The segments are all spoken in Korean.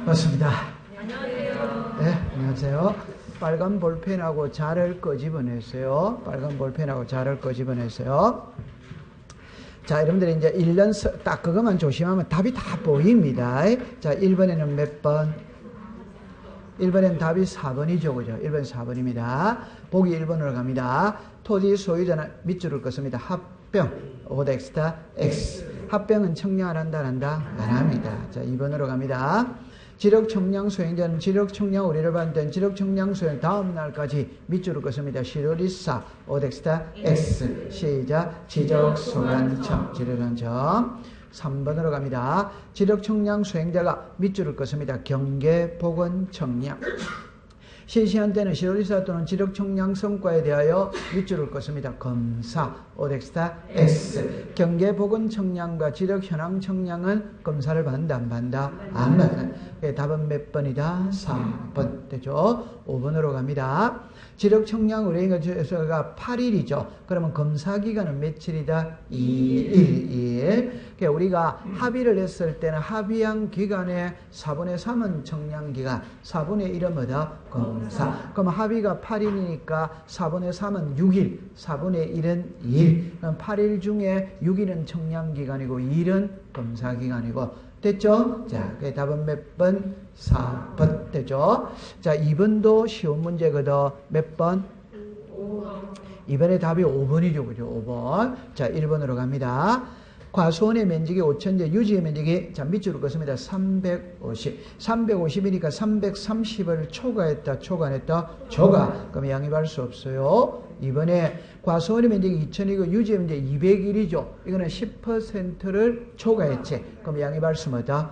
반갑습니다. 안녕하세요. 네, 안녕하세요. 빨간 볼펜하고 자를 끄집어냈어요. 빨간 볼펜하고 자를 끄집어냈어요. 자, 여러분들이 이제 1년 딱 그것만 조심하면 답이 다 보입니다. 자, 1번에는 몇 번? 1번엔 답이 4번이죠. 그죠? 1번 4번입니다. 보기 1번으로 갑니다. 토지 소유자는 밑줄을 긋습니다. 합병, 오덱스타, X. 합병은 청량 안 한다, 안 한다? 안 합니다. 자, 2번으로 갑니다. 지력 청량 수행자는 지력 청량 의뢰를 받은 데는 지력 청량 수행 다음 날까지 밑줄을 긋습니다. 시로리사, 오덱스타, X. 시작. 지적 소관청, 지력한청. 3번으로 갑니다. 지력 청량 수행자가 밑줄을 긋습니다. 경계 보건 청량. 실시한 때는 시로리사 또는 지력 청량 성과에 대하여 밑줄을 긋습니다. 검사, 오덱스타, X. 경계 보건 청량과 지력 현황 청량은 검사를 받는다, 안 받는다? 안 받는다. 답은 몇 번이다? 3번. 되죠? 5번으로 갑니다. 지력 청량 의뢰인가 8일이죠. 그러면 검사 기간은 며칠이다? 2일. 그러니까 우리가 합의를 했을 때는 합의한 기간에 4분의 3은 청량 기간, 4분의 1은 뭐다? 검사. 그럼 합의가 8일이니까 4분의 3은 6일, 4분의 1은 2일. 그럼 8일 중에 6일은 청량 기간이고 2일은 검사 기간이고. 됐죠? 자, 그 답은 몇 번? 4번. 됐죠? 자, 2번도 쉬운 문제거든. 몇 번? 5번. 이번에 답이 5번이죠. 그죠? 5번. 자, 1번으로 갑니다. 과수원의 면적이 5천제, 유지의 면적이, 자, 밑줄을 긋습니다. 350. 350이니까 330을 초과했다, 초과했다, 초과. 그럼 양입할 수 없어요. 이번에 과수원의 면적이 2000이고 유지의 면적이 200일이죠. 이거는 10%를 초과했지. 그럼 양입할 수 없다.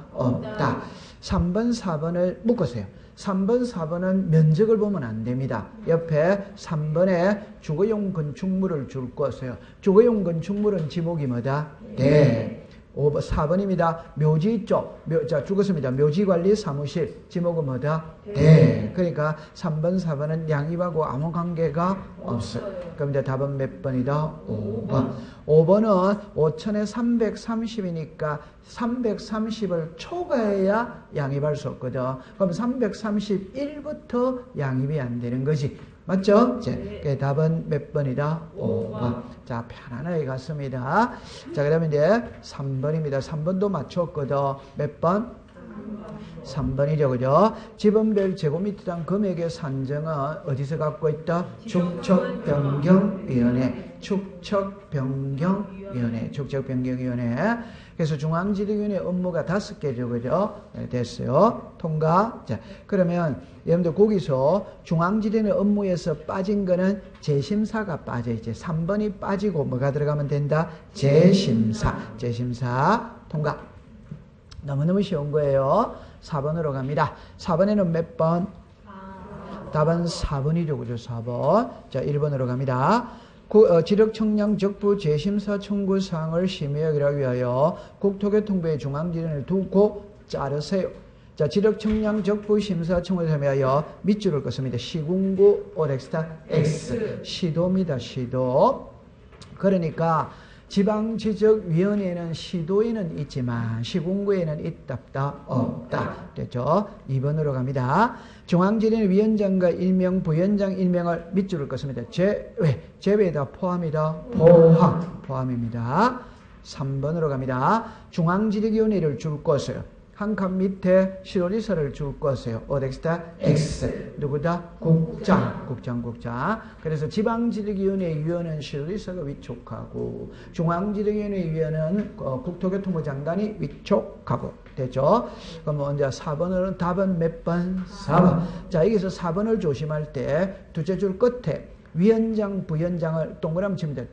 3번, 4번을 묶으세요. 3번, 4번은 면적을 보면 안 됩니다. 옆에 3번에 주거용 건축물을 줄 것이에요. 주거용 건축물은 지목이 뭐다? 네. 4번입니다. 묘지 있죠? 자, 죽었습니다. 묘지관리 사무실. 지목은 뭐다? 네. 그러니까 3번, 4번은 양입하고 아무 관계가 없어요. 그럼 이제 답은 몇 번이다? 5번. 5번은 5천에 330이니까 330을 초과해야 양입할 수 없거든. 그럼 331부터 양입이 안 되는 거지. 맞죠? 네. 답은 몇 번이다? 5번. 자, 편안하게 갔습니다. 자, 그 다음에 이제 3번입니다. 3번도 맞췄거든. 몇 번? 3번이죠. 그죠? 지번별 제곱미터당 금액의 산정은 어디서 갖고 있다? 축척변경위원회. 축척변경위원회. 축척변경위원회. 그래서 중앙지리위원회 업무가 5개죠. 그죠? 네, 됐어요. 통과. 자, 그러면 여러분들 거기서 중앙지리위원회 업무에서 빠진 거는 재심사가 빠져 있지. 3번이 빠지고 뭐가 들어가면 된다? 재심사. 재심사. 통과. 너무너무 쉬운 거예요. 4번으로 갑니다. 4번에는 몇 번? 답은 4번이죠. 그죠? 4번. 자, 1번으로 갑니다. 지력 청량 적부 재심사 청구 사항을 심의하기 위하여 국토교통부의 중앙지리위원회를 두고 자르세요. 자, 지력 청량 적부 심사 청구를 심의하여 밑줄을 긋습니다. 시군구 오덱스타 X. 시도입니다. 시도. 그러니까 지방지적위원회는 시도에는 있지만 시군구에는 있다 없다. 됐죠? 2번으로 갑니다. 중앙지리위원회 위원장과 일명 부위원장 일명을 밑줄을 긋습니다. 제외다 포함이다. 포함입니다. 3번으로 갑니다. 중앙지리위원회를 줄 것이요. 한 칸 밑에 시로리사를 줄 것이에요. 오덱스타 X. 누구다? 국장. 그래서 지방지리위원회 위원은 시로리사가 위촉하고 중앙지리위원회 위원은 국토교통부 장관이 위촉하고. 됐죠? 그럼 먼저 4번은 답은 몇 번? 4번. 자, 여기서 4번을 조심할 때 둘째 줄 끝에 위원장, 부위원장을 동그라미 칩니다.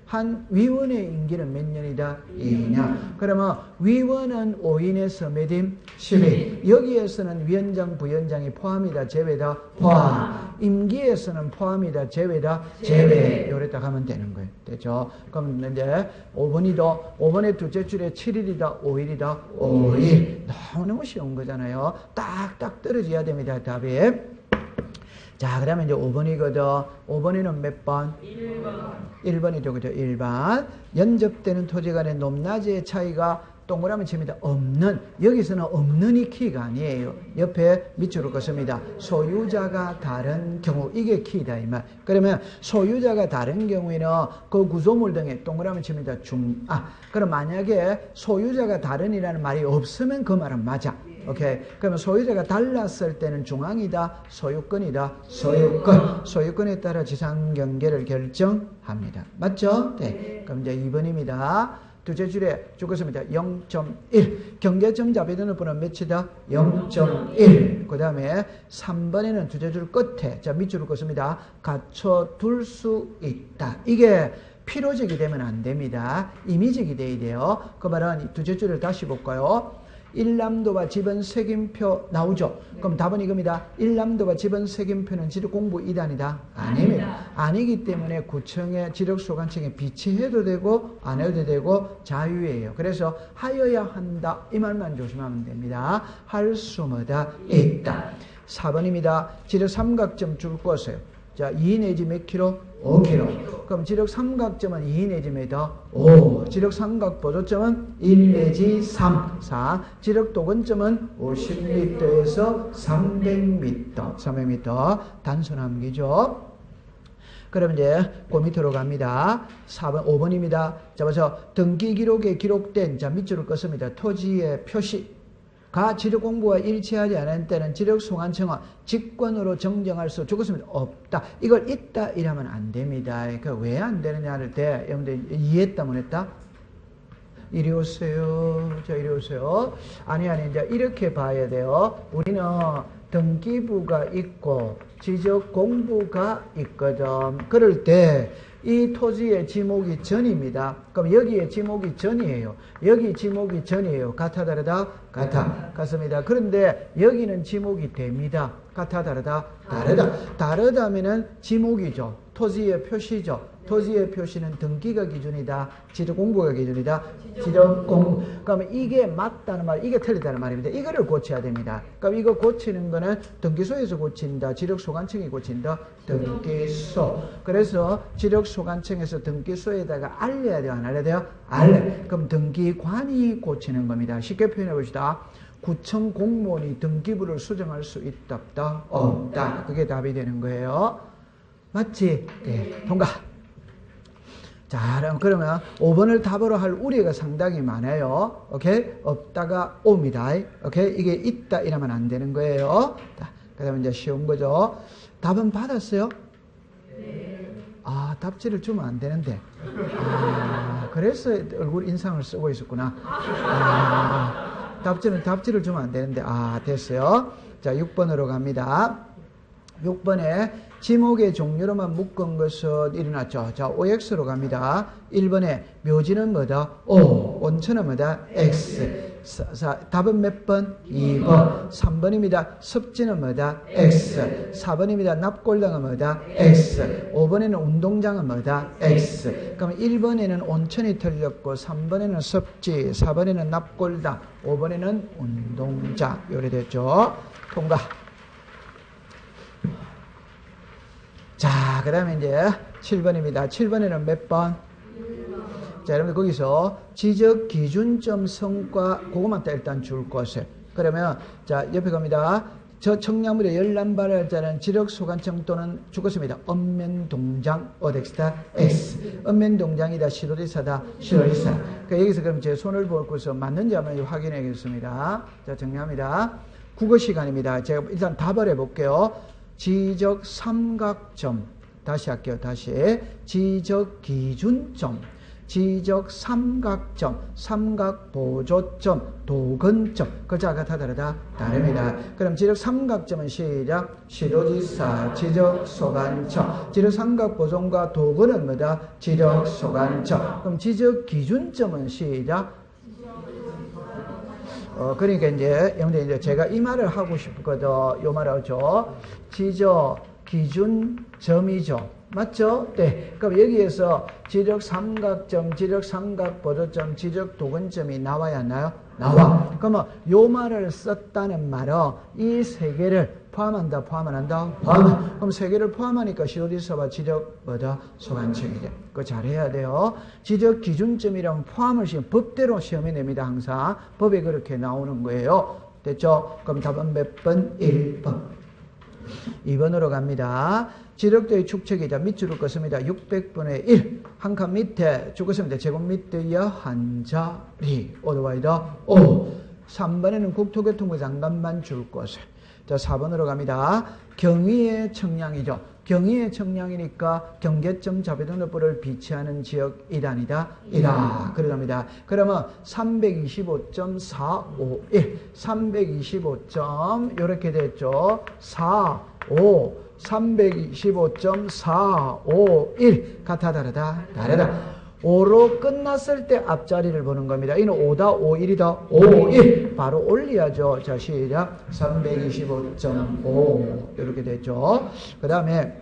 한 위원의 임기는 몇 년이다? 2년. 그러면 위원은 5인에서 몇 인? 10인. 여기에서는 위원장, 부위원장이 포함이다, 제외다? 포함. 임기에서는 포함이다, 제외다? 제외. 요랬다 가면 되는 거예요. 됐죠? 그럼 이제 5번의 둘째 줄에 7일이다, 5일이다? 5일. 너무너무 쉬운 거잖아요. 딱딱 떨어져야 됩니다, 답이. 자, 그러면 이제 5번이거든. 5번에는 몇 번? 1번. 1번이죠. 그죠? 1번. 연접되는 토지 간의 높낮이의 차이가 동그라미 칩니다. 없는. 여기서는 없는이 키가 아니에요. 옆에 밑으로 긋습니다. 소유자가 다른 경우. 이게 키다 이 말. 그러면 소유자가 다른 경우에는 그 구조물 등에 동그라미 칩니다. 그럼 만약에 소유자가 다른이라는 말이 없으면 그 말은 맞아. 오케이. 그러면 소유자가 달랐을 때는 중앙이다, 소유권이다, 소유권에 따라 지상 경계를 결정합니다. 맞죠? 네. 그럼 이제 2번입니다. 두째 줄에 죽었습니다. 0.1. 경계점 잡이되는 분은 몇이다? 0.1. 그 다음에 3번에는 두째 줄 끝에, 자, 밑줄을 긋습니다. 갖춰둘 수 있다. 이게 필요적이 되면 안 됩니다. 임의적이 돼야 돼요. 그 말은 두째 줄을 다시 볼까요? 일람도와 지번 색임표 나오죠? 그럼 답은 이겁니다. 일람도와 지번 색임표는 지력 공부 2단이다? 아닙니다. 아니기 때문에 구청의 지력 소관청에 비치해도 되고 안 해도 되고 자유예요. 그래서 하여야 한다. 이 말만 조심하면 됩니다. 할 수 뭐다? 있다. 4번입니다. 지력 삼각점 줄 거세요. 자, 2 내지 몇 킬로? 5km. 그럼 지력 삼각점은 2 내지 몇 더? 5. 지력 삼각 보조점은 1 내지 3. 4. 지력 도근점은 50m에서 300m. 300m. 단순함기죠. 그럼 이제 그 밑으로 갑니다. 4번, 5번입니다. 자, 봐서 등기 기록에 기록된, 자, 밑줄을 껐습니다. 토지의 표시. 가 지력 공부와 일치하지 않은 때는 지력 소관청은 직권으로 정정할 수 죽었습니다. 없다. 이걸 있다 이러면 안 됩니다. 그 왜 안 되느냐를 때 여러분들 이해했다 못했다? 이리 오세요. 자, 이리 오세요. 아니 이제 이렇게 봐야 돼요. 우리는 등기부가 있고 지적 공부가 있거든. 그럴 때 이 토지의 지목이 전입니다. 그럼 여기에 지목이 전이에요. 여기 지목이 전이에요. 같아 다르다? 같아. 같습니다. 그런데 여기는 지목이 됩니다. 같아 다르다? 다르다. 다르다면은 지목이죠. 토지의 표시죠. 토지의 표시는 등기가 기준이다. 지적 공부가 기준이다. 지적 공부. 그러면 이게 맞다는 말, 이게 틀리다는 말입니다. 이거를 고쳐야 됩니다. 그럼 이거 고치는 거는 등기소에서 고친다. 지적 소관청이 고친다. 등기소. 그래서 지적 소관청에서 등기소에다가 알려야 돼요? 안 알려야 돼요? 알려. 그럼 등기관이 고치는 겁니다. 쉽게 표현해 봅시다. 구청 공무원이 등기부를 수정할 수 있다, 없다? 없다. 그게 답이 되는 거예요. 맞지? 네. 통과. 자, 그러면 5번을 답으로 할 우려가 상당히 많아요. 오케이? 없다가 옵니다. 오케이? 이게 있다 이러면 안 되는 거예요. 자, 그 다음에 이제 쉬운 거죠. 답은 받았어요? 네. 아, 답지를 주면 안 되는데. 아, 그래서 얼굴 인상을 쓰고 있었구나. 아, 답지를 주면 안 되는데. 아, 됐어요. 자, 6번으로 갑니다. 6번에 지목의 종류로만 묶은 것은 일어났죠. 자, OX로 갑니다. 1번에 묘지는 뭐다? O. 온천은 뭐다? X. 답은 몇 번? 2번. 3번입니다. 습지는 뭐다? X. 4번입니다. 납골당은 뭐다? X. 5번에는 운동장은 뭐다? X. 그럼 1번에는 온천이 틀렸고 3번에는 습지, 4번에는 납골당, 5번에는 운동장. 요래 됐죠. 통과. 자, 그 다음에 이제 7번입니다. 7번에는 몇 번? 1번. 자, 여러분들 거기서 지적 기준점 성과, 그것만 일단 줄 것을. 그러면, 자, 옆에 갑니다. 저 청량물에 열람발할 자는 지력소관청 또는 죽었습니다. 읍면동장, 어덱스타, X. 읍면동장이다, 시도지사다, 시도지사. 그러니까 여기서 그럼 제 손을 보고서 맞는지 한번 확인하겠습니다. 자, 정리합니다. 국어 시간입니다. 제가 일단 답을 해볼게요. 지적 삼각점, 다시 할게요. 다시 지적 기준점, 지적 삼각점, 삼각 보조점, 도근점. 글자가 다 다르다? 다릅니다. 그럼 지적 삼각점은 시작. 시도지사, 지적 소관청. 지적 삼각 보존과 도근은 뭐다? 지적 소관청. 그럼 지적 기준점은 시작. 그러니까 이제, 여러분들 이제 제가 이 말을 하고 싶거든. 요 말을 하죠. 지적 기준점이죠. 맞죠? 네. 그럼 여기에서 지적 삼각점, 지적 삼각 보조점, 지적 도근점이 나와야 하나요? 나와. 그러면 요 말을 썼다는 말은 이 세 개를 포함한다, 포함 안 한다? 포함. 그럼 세 개를 포함하니까 시오디서와 지적 뭐다? 소관청이죠. 그거 잘해야 돼요. 지적 기준점이랑 포함을 시험 법대로 시험에 냅니다. 항상 법에 그렇게 나오는 거예요. 됐죠? 그럼 답은 몇 번? 1번. 2번으로 갑니다. 지력도의 축척이자 밑줄을 껐습니다. 600분의 1. 한 칸 밑에 줄 껐습니다. 제곱 밑에야 한 자리. 오더와이더 5. 3번에는 국토교통부 장관만 줄 것을. 자, 4번으로 갑니다. 경위의 청량이죠. 경위의 청량이니까 경계점 자배등록부를 비치하는 지역이단이다. 이다. 그러답니다. 그러면 325.451. 325점, 요렇게 됐죠. 45. 325.451. 같아, 다르다? 다르다. 5로 끝났을 때 앞자리를 보는 겁니다. 이는 5다, 51이다, 51. 바로 올려야죠. 자, 시작. 325.5. 이렇게 됐죠. 그 다음에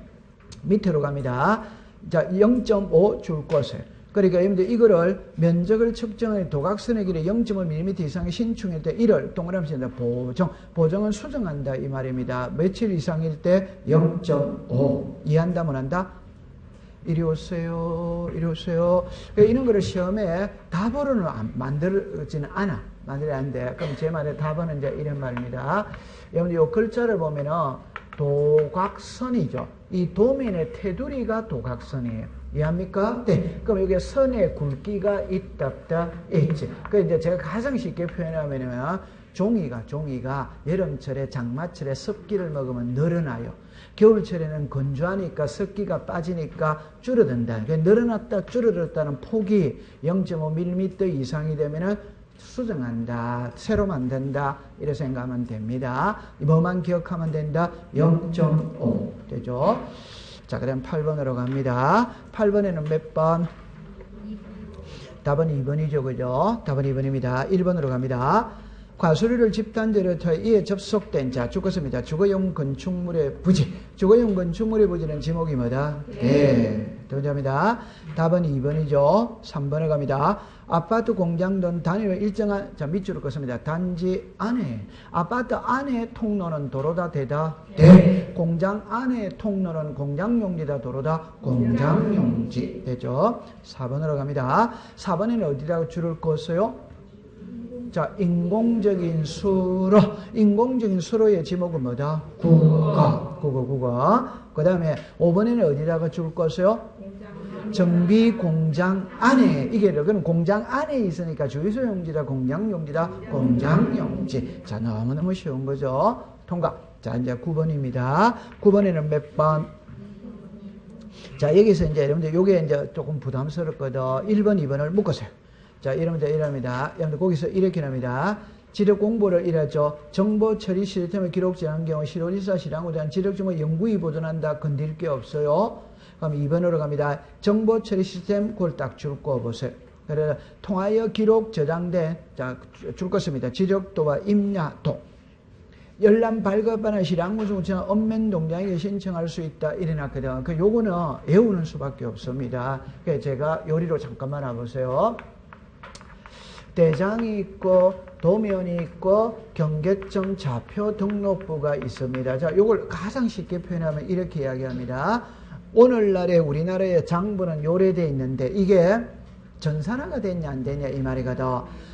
밑으로 갑니다. 자, 0.5 줄 것을. 그러니까 여러분들 이거를 면적을 측정해 도각선의 길이 0.5mm 이상의 신축일 때 1을 동그라미 씁니다. 보정. 보정은 수정한다 이 말입니다. 며칠 이상일 때 0.5. 이해한다 못한다? 이리 오세요. 이리 오세요. 이런 거를 시험에 답으로는 만들지는 않아. 만들어야 안 돼. 그럼 제 말에 답은 이제 이런 말입니다. 여러분들 이 글자를 보면은 도각선이죠. 이 도면의 테두리가 도각선이에요. 이해합니까? 네. 그럼 여기에 선의 굵기가 있다, 있지. 그 이제 제가 가장 쉽게 표현하면은 종이가 여름철에 장마철에 습기를 먹으면 늘어나요. 겨울철에는 건조하니까 습기가 빠지니까 줄어든다. 늘어났다 줄어들었다는 폭이 0.5mm 이상이 되면은 수정한다, 새로 만든다, 이렇게 생각하면 됩니다. 뭐만 기억하면 된다? 0.5 되죠. 자, 그다음 8번으로 갑니다. 8번에는 몇 번? 답은 2번이죠, 그죠? 답은 2번입니다. 1번으로 갑니다. 과수류를 집단지를 통해 이에 접속된 자, 죽었습니다. 주거용 건축물의 부지. 주거용 건축물의 부지는 지목이 뭐다? 네. 동의합니다. 답은 2번이죠. 3번에 갑니다. 아파트 공장 등 단위로 일정한, 자, 밑줄을 긋습니다. 단지 안에. 아파트 안에 통로는 도로다, 되다? 네. 공장 안에 통로는 공장용지다, 도로다? 공장용지. 되죠. 4번으로 갑니다. 4번에는 어디다가 줄을 긋어요? 자, 인공적인 수로. 인공적인 수로의 지목은 뭐다? 국어. 그 다음에 5번에는 어디다가 줄 것이요? 정비 공장 안에. 이게, 그럼 공장 안에 있으니까 주유소용지다, 공장용지다, 공장용지. 자, 너무너무 쉬운 거죠? 통과. 자, 이제 9번입니다. 9번에는 몇 번? 자, 여기서 이제 여러분들 요게 이제 조금 부담스럽거든. 1번, 2번을 묶으세요. 자, 이럽니다. 여러분들 거기서 이렇게 납니다. 지력 공부를 이랬죠. 정보 처리 시스템을 기록 제한 경우 실효지사 실행에 대한 지력 정보 영구히 보존한다. 건드릴 게 없어요. 그럼 2번으로 갑니다. 정보 처리 시스템 그걸 딱 줄 거 보세요. 그래서 통하여 기록 저장된, 자, 줄 것입니다. 지력도와 임야도. 열람 발급하는 실황무중처럼 엄면 동장에게 신청할 수 있다. 이래놨거든. 그 요거는 외우는 수밖에 없습니다. 그래서 제가 요리로 잠깐만 와보세요. 대장이 있고 도면이 있고 경계점 좌표 등록부가 있습니다. 자, 요걸 가장 쉽게 표현하면 이렇게 이야기합니다. 오늘날에 우리나라의 장부는 요래돼 있는데 이게 전산화가 됐냐 안 됐냐 이 말이거든.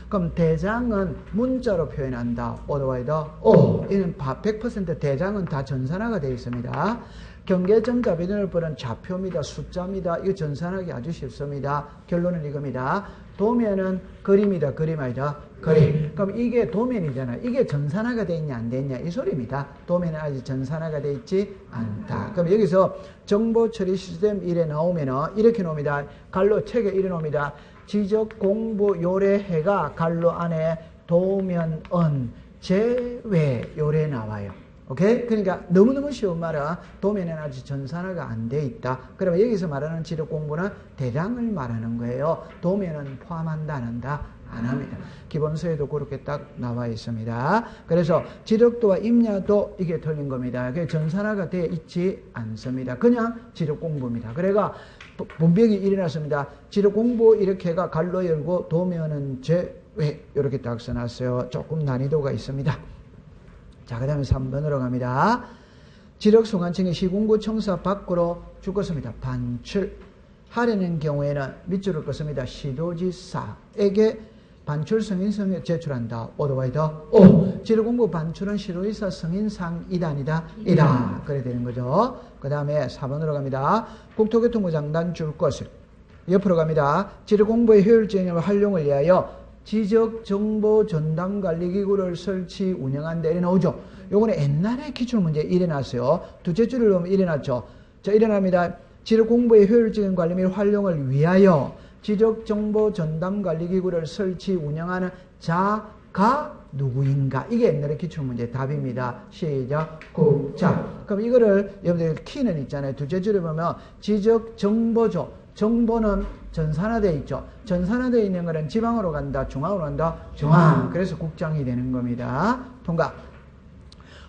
그럼 대장은 문자로 표현한다. 오더와이더 이는 100% 대장은 다 전산화가 되어 있습니다. 경계점 자비등록부는 좌표입니다. 숫자입니다. 이거 전산하기 아주 쉽습니다. 결론은 이겁니다. 도면은 그림이다. 그림 아니다. 그림. 그럼 이게 도면이잖아. 이게 전산화가 돼 있냐 안 됐냐 이 소리입니다. 도면은 아직 전산화가 돼 있지 않다. 그럼 여기서 정보 처리 시스템 1에 나오면은 이렇게 나옵니다. 갈로 책에 이래 나옵니다. 지적 공부 요래해가 갈로 안에 도면은 제외 요래 나와요. 오케이? 그러니까 너무너무 쉬운 말은 도면에는 아직 전산화가 안 돼 있다. 그러면 여기서 말하는 지력 공부는 대장을 말하는 거예요. 도면은 포함한다, 안 한다? 안 합니다. 기본서에도 그렇게 딱 나와 있습니다. 그래서 지력도와 임야도 이게 틀린 겁니다. 그게 전산화가 되어 있지 않습니다. 그냥 지력 공부입니다. 그래가 분벽이 일어났습니다. 지력 공부 이렇게 해가 갈로 열고 도면은 제외 이렇게 딱 써놨어요. 조금 난이도가 있습니다. 자, 그 다음에 3번으로 갑니다. 지력 소관청의 시공부 청사 밖으로 줄 것입니다. 반출. 하려는 경우에는 밑줄을 긋습니다. 시도지사에게 반출 승인서를 제출한다. 오더와이더 오. 지력공부 반출은 시도지사 승인상 이단이다. 이다. 그래 되는 거죠. 그 다음에 4번으로 갑니다. 국토교통부 장관 줄 것을. 옆으로 갑니다. 지력공부의 효율적인 활용을 위하여 지적정보전담관리기구를 설치 운영한다. 이래 나오죠. 요거는 옛날에 기출문제 일어났어요. 두째 줄을 넣으면 일어났죠. 자, 일어납니다. 지력공부의 효율적인 관리 및 활용을 위하여 지적정보전담관리기구를 설치 운영하는 자가 누구인가? 이게 옛날에 기출문제 답입니다. 시작. 자, 그럼 이거를 여러분들 키는 있잖아요. 두째 줄에 보면 지적정보죠. 정보는 전산화되어 있죠. 전산화되어 있는 거는 지방으로 간다, 중앙으로 간다, 중앙. 그래서 국장이 되는 겁니다. 통과.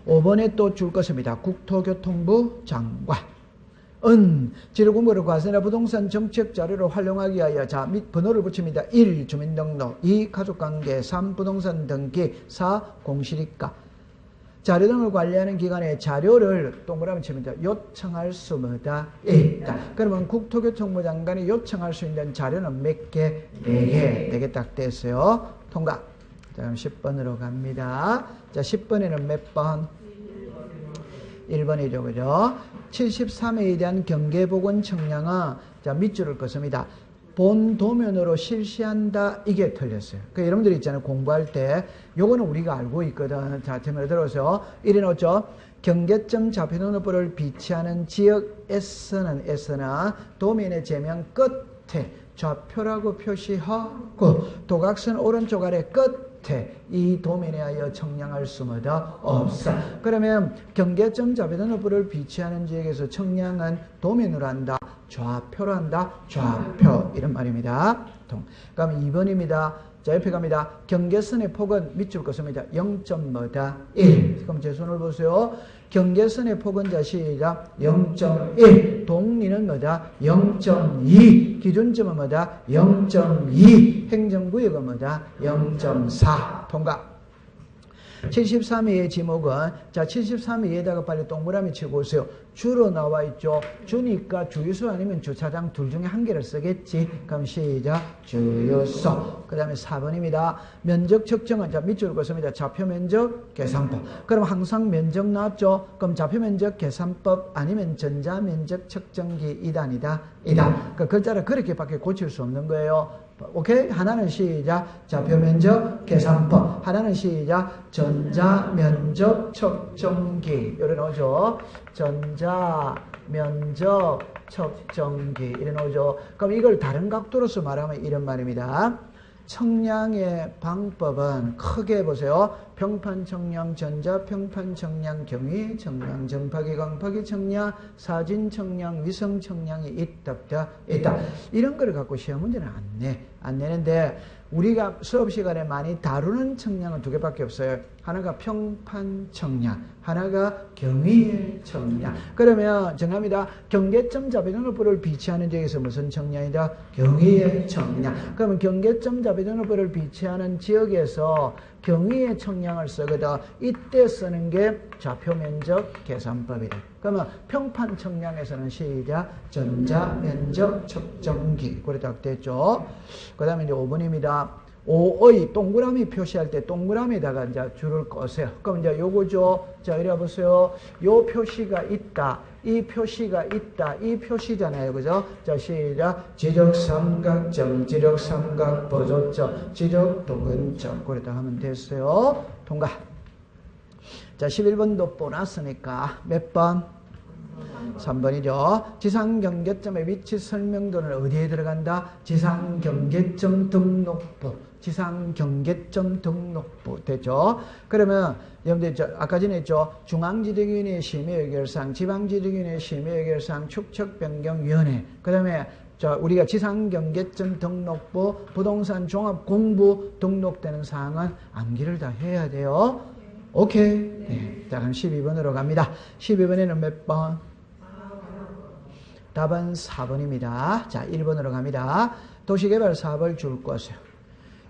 5번에 또 줄 것입니다. 국토교통부 장관. 지력공부를 과세나 부동산 정책 자료로 활용하기 위하여 자, 및 번호를 붙입니다. 1. 주민등록 2. 가족관계 3. 부동산 등기 4. 공시리가 자료 등을 관리하는 기관에 자료를 동그라미 칩니다. 요청할 수마다 있다. 그러면 국토교통부 장관이 요청할 수 있는 자료는 몇 개? 4개. 4개 딱 됐어요. 통과. 자, 그럼 10번으로 갑니다. 자, 10번에는 몇 번? 1번이죠. 그죠? 73회에 대한 경계보건 청량은 자, 밑줄을 긋습니다. 본 도면으로 실시한다. 이게 틀렸어요. 그 여러분들이 있잖아요. 공부할 때 요거는 우리가 알고 있거든. 자, 제목을 들어서 이래 놓죠. 경계점 좌표등록부를 비치하는 지역에서는 도면의 제면 끝에 좌표라고 표시하고 도각선 오른쪽 아래 끝에 이 도면에 하여 청량할 수마다 없어. 그러면 경계점 좌표등록부를 비치하는 지역에서 청량은 도면으로 한다. 좌표로 한다. 좌표. 이런 말입니다. 그럼 2번입니다. 자, 옆에 갑니다. 경계선의 폭은 밑줄 긋습니다. 0.1. 그럼 제 손을 보세요. 경계선의 폭은 자, 시작. 0.1. 동리는 뭐다? 0.2. 기준점은 뭐다? 0.2. 행정구역은 뭐다? 0.4. 통과. 73회의 지목은 자, 73회에다가 빨리 동그라미 치고 오세요. 주로 나와 있죠. 주니까 주유소 아니면 주차장 둘 중에 한 개를 쓰겠지. 그럼 시작. 주유소. 그 다음에 4번입니다. 면적 측정은 자, 밑줄을 긋습니다. 좌표 면적 계산법. 그럼 항상 면적 나왔죠. 그럼 좌표 면적 계산법 아니면 전자 면적 측정기 2단이다. 그 글자를 그렇게밖에 고칠 수 없는 거예요. 오케이? 하나는 시작. 좌표 면적 계산법. 하나는 시작. 전자 면적 측정기. 이래 나오죠. 전자 면적 측정기. 이래 나오죠. 그럼 이걸 다른 각도로서 말하면 이런 말입니다. 청량의 방법은 크게 보세요. 평판 청량, 전자 평판 청량, 경위 청량, 전파기, 광파기 청량, 사진 청량, 위성 청량이 있다. 이런 거를 갖고 시험 문제는 안 내는데 우리가 수업 시간에 많이 다루는 청량은 두 개밖에 없어요. 하나가 평판 청량, 하나가 경위의 청량. 그러면 정합니다. 경계점 좌표등록부를 비치하는 지역에서 무슨 청량이다? 경위의 청량. 그러면 경계점 좌표등록부를 비치하는 지역에서 경위의 청량을 쓰거든. 이때 쓰는 게 좌표 면적 계산법이다. 그러면 평판 청량에서는 시작. 전자 면적 측정기. 그래 딱 됐죠. 그 다음에 이제 5번입니다. 5의 동그라미 표시할 때 동그라미에다가 이제 줄을 꺼세요. 그럼 이제 요거죠. 자, 이래 보세요. 요 표시가 있다. 이 표시가 있다. 이 표시잖아요. 그죠? 자, 시작. 지적 삼각점, 지적 삼각 보조점, 지적 도근점. 그랬다 하면 됐어요. 통과. 자, 11번도 보너스니까 몇 번? 3번이죠. 지상경계점의 위치 설명도는 어디에 들어간다? 지상경계점 등록부. 지상경계점 등록부. 됐죠? 그러면 여러분들 아까 전에 했죠. 중앙지리위원회 심의의결상, 지방지리위원회 심의의결상, 축척변경위원회. 그 다음에 자, 우리가 지상경계청 등록부 부동산 종합공부 등록되는 사항은 암기를 다 해야 돼요. 오케이. 네. 자, 그럼 12번으로 갑니다. 12번에는 몇 번? 답은 4번입니다. 자, 1번으로 갑니다. 도시개발 사업을 줄 것이요.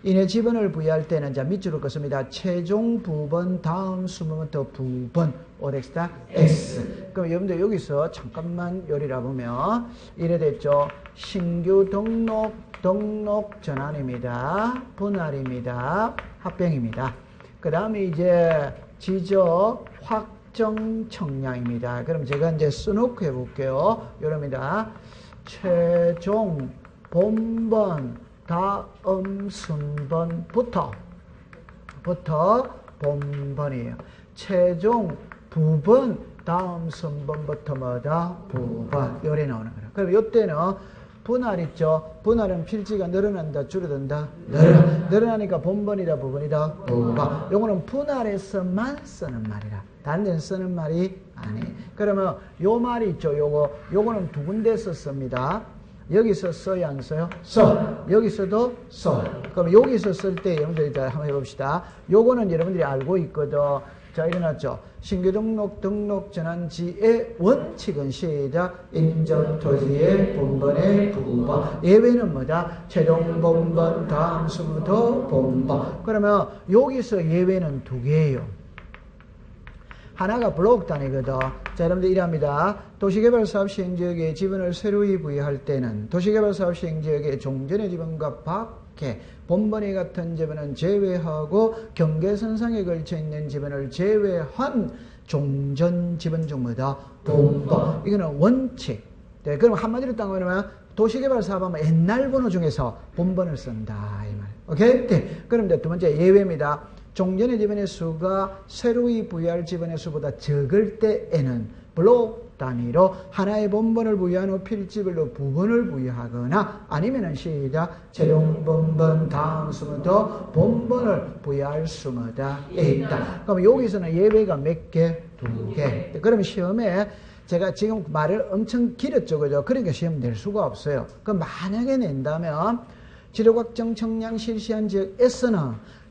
이내 지분을 부여할 때는 자 밑줄을 긋습니다. 최종 부분 다음 수부부터 부분 오렉스다 X. 그럼 여러분들 여기서 잠깐만 요리라 보면 이래 됐죠. 신규 등록 전환입니다. 분할입니다. 합병입니다. 그 다음에 이제 지적 확정 청량입니다. 그럼 제가 이제 써놓고 해볼게요. 이럽니다. 최종 본번 다음 순번부터 본번이에요. 최종 부분 다음 순번부터 뭐다? 부번. 요래 나오는 거예요. 그럼 이때는 분할 있죠? 분할은 필지가 늘어난다, 줄어든다? 늘어나니까 본번이다, 부분이다? 부분. 요거는 분할에서만 쓰는 말이라. 다른 데는 쓰는 말이 아니에요. 그러면 요 말이 있죠? 요거는 두 군데서 씁니다. 여기서 써야 안 써요? 써. 여기서도 써. 그럼 여기서 쓸 때 여러분들이 한번 해봅시다. 요거는 여러분들이 알고 있거든. 자, 일어났죠? 신규 등록 전환지의 원칙은 시작. 인접 토지의 본번의 부분. 예외는 뭐다? 최종 본번 다음 수부터 본번. 그러면 여기서 예외는 두 개예요. 하나가 블록 단위거든. 자, 여러분들 이랍니다. 도시개발사업 시행지역에 지분을 새로이 부여할 때는 도시개발사업 시행지역의 종전의 지분과 밖에 본번이 같은 지분은 제외하고 경계선상에 걸쳐있는 지분을 제외한 종전 지분 중보다 본번. 이거는 원칙. 네, 그럼 한마디로 딱 말하면 도시개발사업하면 옛날 번호 중에서 본번을 쓴다. 이 말. 오케이? 네. 그럼 이제 두 번째 예외입니다. 종전의 지분의 수가 새로이 부여할 지분의 수보다 적을 때에는 블록 단위로 하나의 본번을 부여한 후 필지별로 부분을 부여하거나 아니면은 시작 최종 본번 다음 수부터 본번을 부여할 수마다 있다. 그럼 여기서는 예외가 몇 개? 두 개. 그럼 시험에 제가 지금 말을 엄청 길었죠, 그죠? 그러니까 시험 낼 수가 없어요. 그럼 만약에 낸다면 지력확정 청량 실시한 지역에서는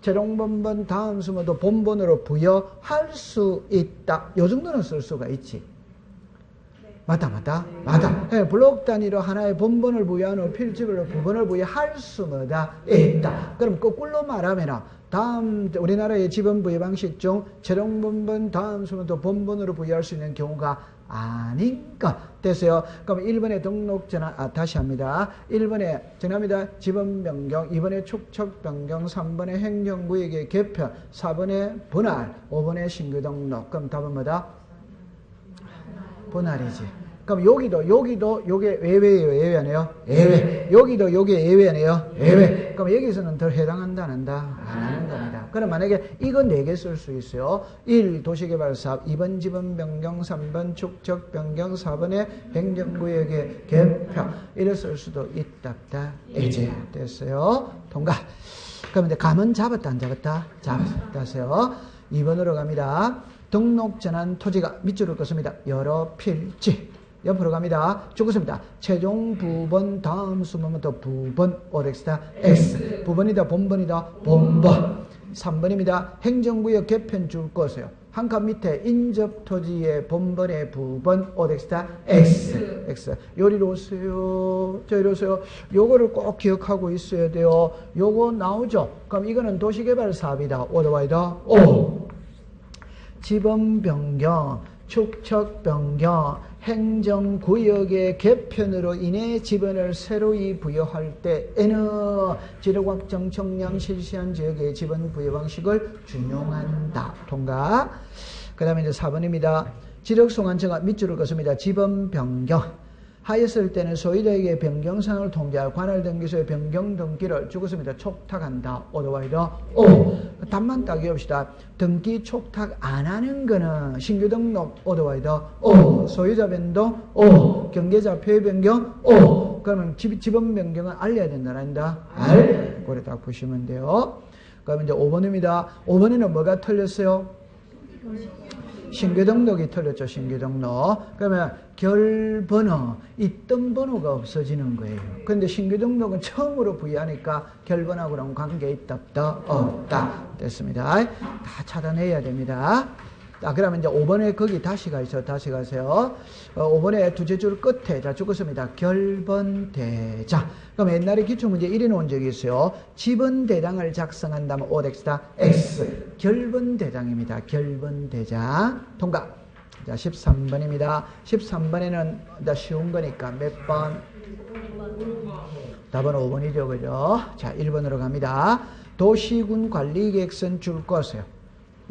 최종 본번 다음 수모도 본번으로 부여할 수 있다. 요 정도는 쓸 수가 있지. 맞다. 네, 블록 단위로 하나의 본번을 부여한 후 필지별로 부분을 부여할 수마다 있다. 그럼 거꾸로 말하면 다음 우리나라의 지분 부여 방식 중 최종 본번 다음 수모도 본번으로 부여할 수 있는 경우가 아닌가 됐어요. 그럼 1번에 등록 전환, 다시 합니다. 1번에 정합니다. 지분 변경, 2번에 축척 변경, 3번에 행정구역의 개편, 4번에 분할, 5번에 신규 등록. 그럼 답은 뭐다? 분할이지. 그럼 여기도 요게 예외예요, 예외 아니에요? 예외. 여기도 요게 예외 아니에요? 예외. 그럼 여기서는 더 해당한다, 안 한다? 안 하는 겁니다. 그럼 만약에 이거 4개 쓸 수 있어요. 1. 도시개발사업, 2번 지분 변경, 3번 축척 변경, 4번에 행정구역의 개편. 이래 쓸 수도 있다. 이제 됐어요. 통과. 그럼 이제 감은 잡았다, 안 잡았다? 잡았어요. 2번으로 갑니다. 등록 전환 토지가 밑줄을 긋습니다. 여러 필지. 옆으로 갑니다. 죽었습니다. 최종 부분 다음 수부부터 부분 오렉스다 X. 부분이다 본번이다 본번. 3번입니다. 행정구역 개편 줄 것이에요. 한 칸 밑에 인접 토지의 본번의 부분 오렉스다 X. 요리로 오세요. 저리로 오세요. 요거를 꼭 기억하고 있어야 돼요. 요거 나오죠. 그럼 이거는 도시개발 사업이다. 오더와이다. 오. 지분 변경, 축척 변경, 행정구역의 개편으로 인해 지분을 새로이 부여할 때에는 지력확정 청량 실시한 지역의 지분 부여 방식을 준용한다. 통과. 그 다음에 이제 4번입니다. 지력송환처가 밑줄을 긋습니다. 지분 변경. 하였을 때는 소유자에게 변경사항을 통지할 관할 등기소의 변경 등기를 주었습니다. 촉탁한다. 오더와이더 오. 답만 딱 외웁시다. 등기 촉탁 안 하는 거는 신규 등록 오더와이더 오. 소유자 변동 오. 경계자 표의 변경 오. 그러면 지분 변경은 알려야 된다. 아닌다? 알. 그래 딱 보시면 돼요. 그럼 이제 5번입니다. 5번에는 뭐가 틀렸어요? 신규 등록이 틀렸죠. 신규 등록. 그러면 결번호, 있던 번호가 없어지는 거예요. 그런데 신규 등록은 처음으로 부여하니까 결번하고는 관계 있다 없다? 없다. 됐습니다. 다 차단해야 됩니다. 자, 그러면 이제 5번에 거기 다시 가있죠. 다시 가세요. 5번에 두째 줄 끝에, 자, 죽었습니다. 결번대장. 그럼 옛날에 기출문제 이래 놓은 적이 있어요. 지번대장을 작성한다면 OX다. X. 결번대장입니다. 결번대장. 통과. 자, 13번입니다. 13번에는 쉬운 거니까 몇 번? 답은 5번이죠. 그죠? 자, 1번으로 갑니다. 도시군 관리계획선 줄 거세요.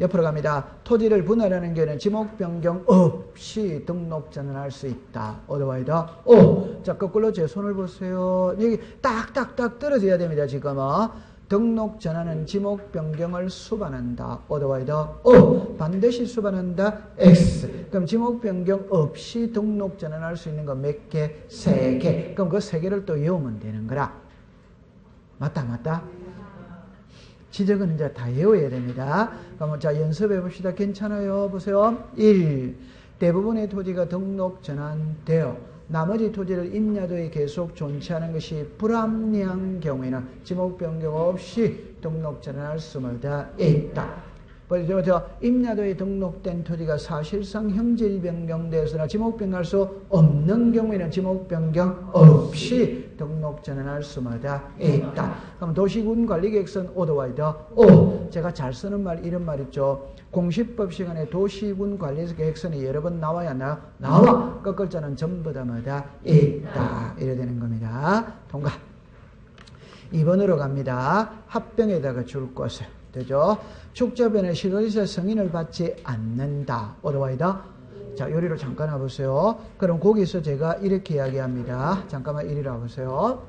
옆으로 갑니다. 토지를 분할하는 경우는 지목 변경 없이 등록 전환할 수 있다. 어드바이더 오. 자, 거꾸로 제 손을 보세요. 여기 딱딱딱 떨어져야 됩니다. 지금은 등록 전환은 지목 변경을 수반한다. 어드바이더 오. 반드시 수반한다. X. 그럼 지목 변경 없이 등록 전환할 수 있는 거 몇 개? 3개. 그럼 그 3개를 또 외우면 되는 거라. 맞다, 맞다. 지적은 이제 다 외워야 됩니다. 그럼 자, 연습해 봅시다. 괜찮아요? 보세요. 1. 대부분의 토지가 등록 전환되어 나머지 토지를 임야도에 계속 존치하는 것이 불합리한 경우에는 지목 변경 없이 등록 전환할 수마다 있다. 임야도에 등록된 토지가 사실상 형질 변경되어서나 지목 변경할 수 없는 경우에는 지목 변경 없이 등록 전환할 수마다 있다. 그럼 도시군 관리계획선 오더와이더 오. 제가 잘 쓰는 말 이런 말 있죠. 공시법 시간에 도시군 관리계획선이 여러 번 나와야 하나? 나와. 그 글자는 전부 다마다 있다. 이래 되는 겁니다. 통과. 2번으로 갑니다. 합병에다가 줄 것을. 되죠? 축적변의 시도지사 승인을 받지 않는다. 어드와이더. 자, 요리로 잠깐 와보세요. 그럼 거기서 제가 이렇게 이야기합니다. 잠깐만 이리 와보세요.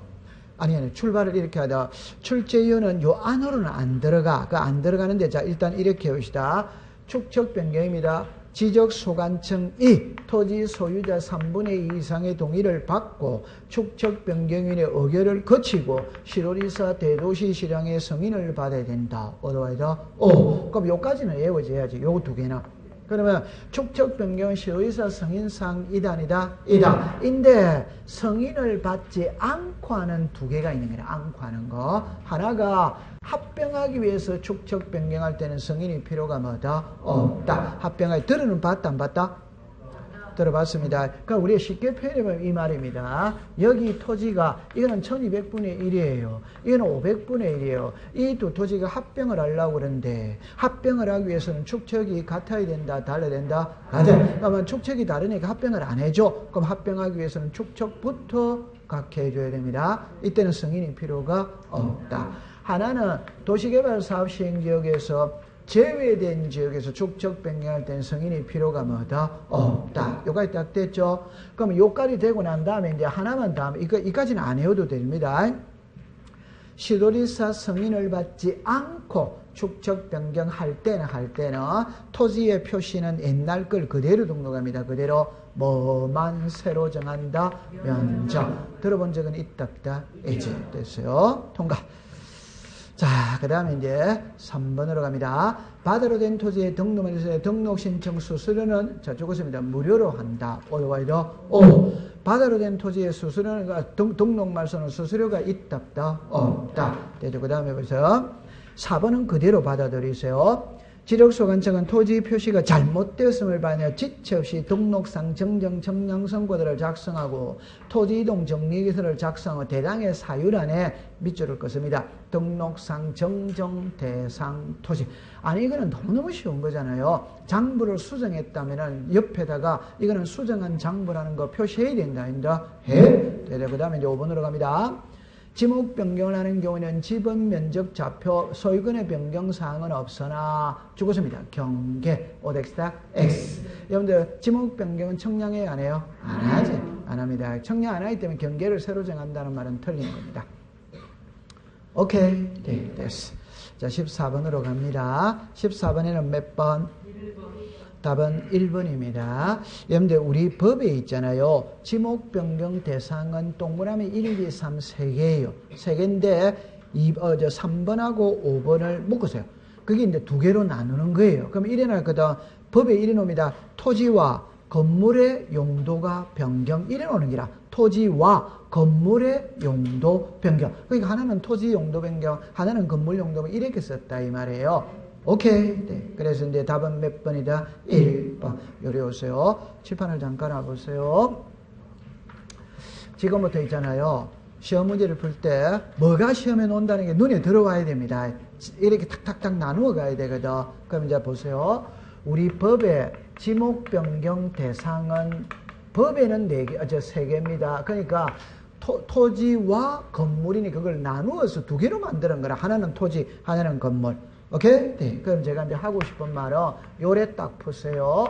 아니, 출발을 이렇게 하다. 출제위원은 요 안으로는 안 들어가. 그 안 들어가는데, 자, 일단 이렇게 해봅시다. 축적 변경입니다. 지적 소관청이 토지 소유자 3분의 2 이상의 동의를 받고 축적 변경인의 의결을 거치고 시도지사 대도시시장의 승인을 받아야 된다. 어드바이더 오. 그럼 요까지는 외워져야지. 요 두 개나. 그러면 축적 변경은 시도지사 승인사항이다 아니다? 이다. 인데 승인을 받지 않고 하는 두 개가 있는 거야. 않고 하는 거. 하나가 합병하기 위해서 축적 변경할 때는 승인이 필요가 뭐다? 없다. 합병할 들어는 봤다 안 봤다? 들어봤습니다. 그러니까 우리가 쉽게 표현해보면 이 말입니다. 여기 토지가 이거는 1200분의 1이에요. 이거는 500분의 1이에요. 이 두 토지가 합병을 하려고 그러는데 합병을 하기 위해서는 축척이 같아야 된다? 달라야 된다? 같아요. 그러면 축척이 다르니까 합병을 안 해줘. 그럼 합병하기 위해서는 축척부터 같게 해줘야 됩니다. 이때는 승인이 필요가 없다. 하나는 도시개발사업 시행지역에서 제외된 지역에서 축적 변경할 때는 승인이 필요가 뭐다? 없다. 요까지 딱 됐죠? 그럼 요까지 되고 난 다음에 이제 하나만 더 하면 이까지는 안 해도 됩니다. 시도지사 승인을 받지 않고 축적 변경할 때는 토지의 표시는 옛날 걸 그대로 등록합니다. 그대로 뭐만 새로 정한다? 면적. 들어본 적은 있다 없다? 이제 됐어요. 통과. 자, 그 다음에 이제 3번으로 갑니다. 바다로 된 토지의 등록 신청 수수료는 자, 적었습니다. 무료로 한다. 오더와이더 오. 바다로 된 토지의 수수료는 등록 말소는 수수료가 있다 없다? 없다. 되죠. 그 다음에 보세요. 4번은 그대로 받아들이세요. 지적소관청은 토지 표시가 잘못되었음을 반여 지체 없이 등록상 정정 청량선고들을 작성하고 토지이동 정리기서를 작성하고 대장의 사유란에 밑줄을 긋습니다. 등록상 정정 대상 토지. 아니 이거는 너무너무 쉬운 거잖아요. 장부를 수정했다면 옆에다가 이거는 수정한 장부라는 거 표시해야 된다. 해. 그 다음에 이제 5번으로 갑니다. 지목 변경을 하는 경우에는 지분 면적 좌표 소유권의 변경 사항은 없으나 죽었습니다. 경계 OX다 X. 여러분들 지목 변경은 청량해요 안 해요? 안 하지. 안 합니다. 청량 안 하기 때문에 경계를 새로 정한다는 말은 틀린 겁니다. 오케이. 네, 됐어. 자, 14번으로 갑니다. 14번에는 몇 번? 1번. 답은 1번입니다. 여러분들 우리 법에 있잖아요. 지목 변경 대상은 동그라미 1, 2, 3, 3개예요. 3개인데 3번하고 5번을 묶으세요. 그게 이제 두 개로 나누는 거예요. 그럼 이래 나거든. 법에 이래 놉니다. 토지와 건물의 용도가 변경. 이래 놓는 기라. 토지와 건물의 용도 변경. 그러니까 하나는 토지 용도 변경, 하나는 건물 용도 변경. 이렇게 썼다 이 말이에요. 오케이. 네. 그래서 이제 답은 몇 번이다? 1번. 요리 오세요. 칠판을 잠깐 와보세요. 지금부터 있잖아요. 시험 문제를 풀 때 뭐가 시험에 논다는 게 눈에 들어와야 됩니다. 이렇게 탁탁탁 나누어 가야 되거든. 그럼 이제 보세요. 우리 법의 지목 변경 대상은 법에는 3개입니다. 그러니까 토지와 건물이니 그걸 나누어서 2개로 만드는 거라. 하나는 토지, 하나는 건물. 오케이? 네. 그럼 제가 이제 하고 싶은 말은 요래 딱 푸세요.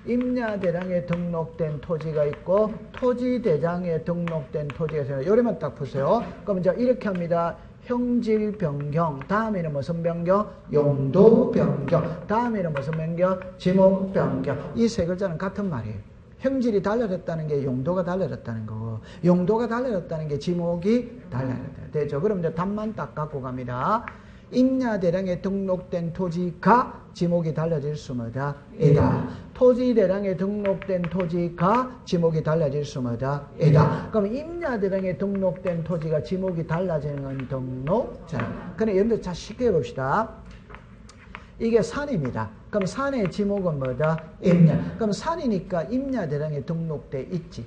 임야대장에 등록된 토지가 있고 토지대장에 등록된 토지가 있어요. 요래만 딱 푸세요. 그럼 이제 이렇게 합니다. 형질 변경, 다음에는 무슨 변경? 용도 변경, 다음에는 무슨 변경? 지목 변경. 이 세 글자는 같은 말이에요. 형질이 달라졌다는 게 용도가 달라졌다는 거고, 용도가 달라졌다는 게 지목이 달라졌다. 되죠? 그럼 이제 답만 딱 갖고 갑니다. 임야대량에 등록된 토지가 지목이 달라질 수마다 이다. 토지대량에 등록된 토지가 지목이 달라질 수마다 이다. 그럼 임야대량에 등록된 토지가 지목이 달라지는 건 등록자. 그럼 여러분들 자 쉽게 해봅시다. 이게 산입니다. 그럼 산의 지목은 뭐다? 임야. 그럼 산이니까 임야대량에 등록돼 있지.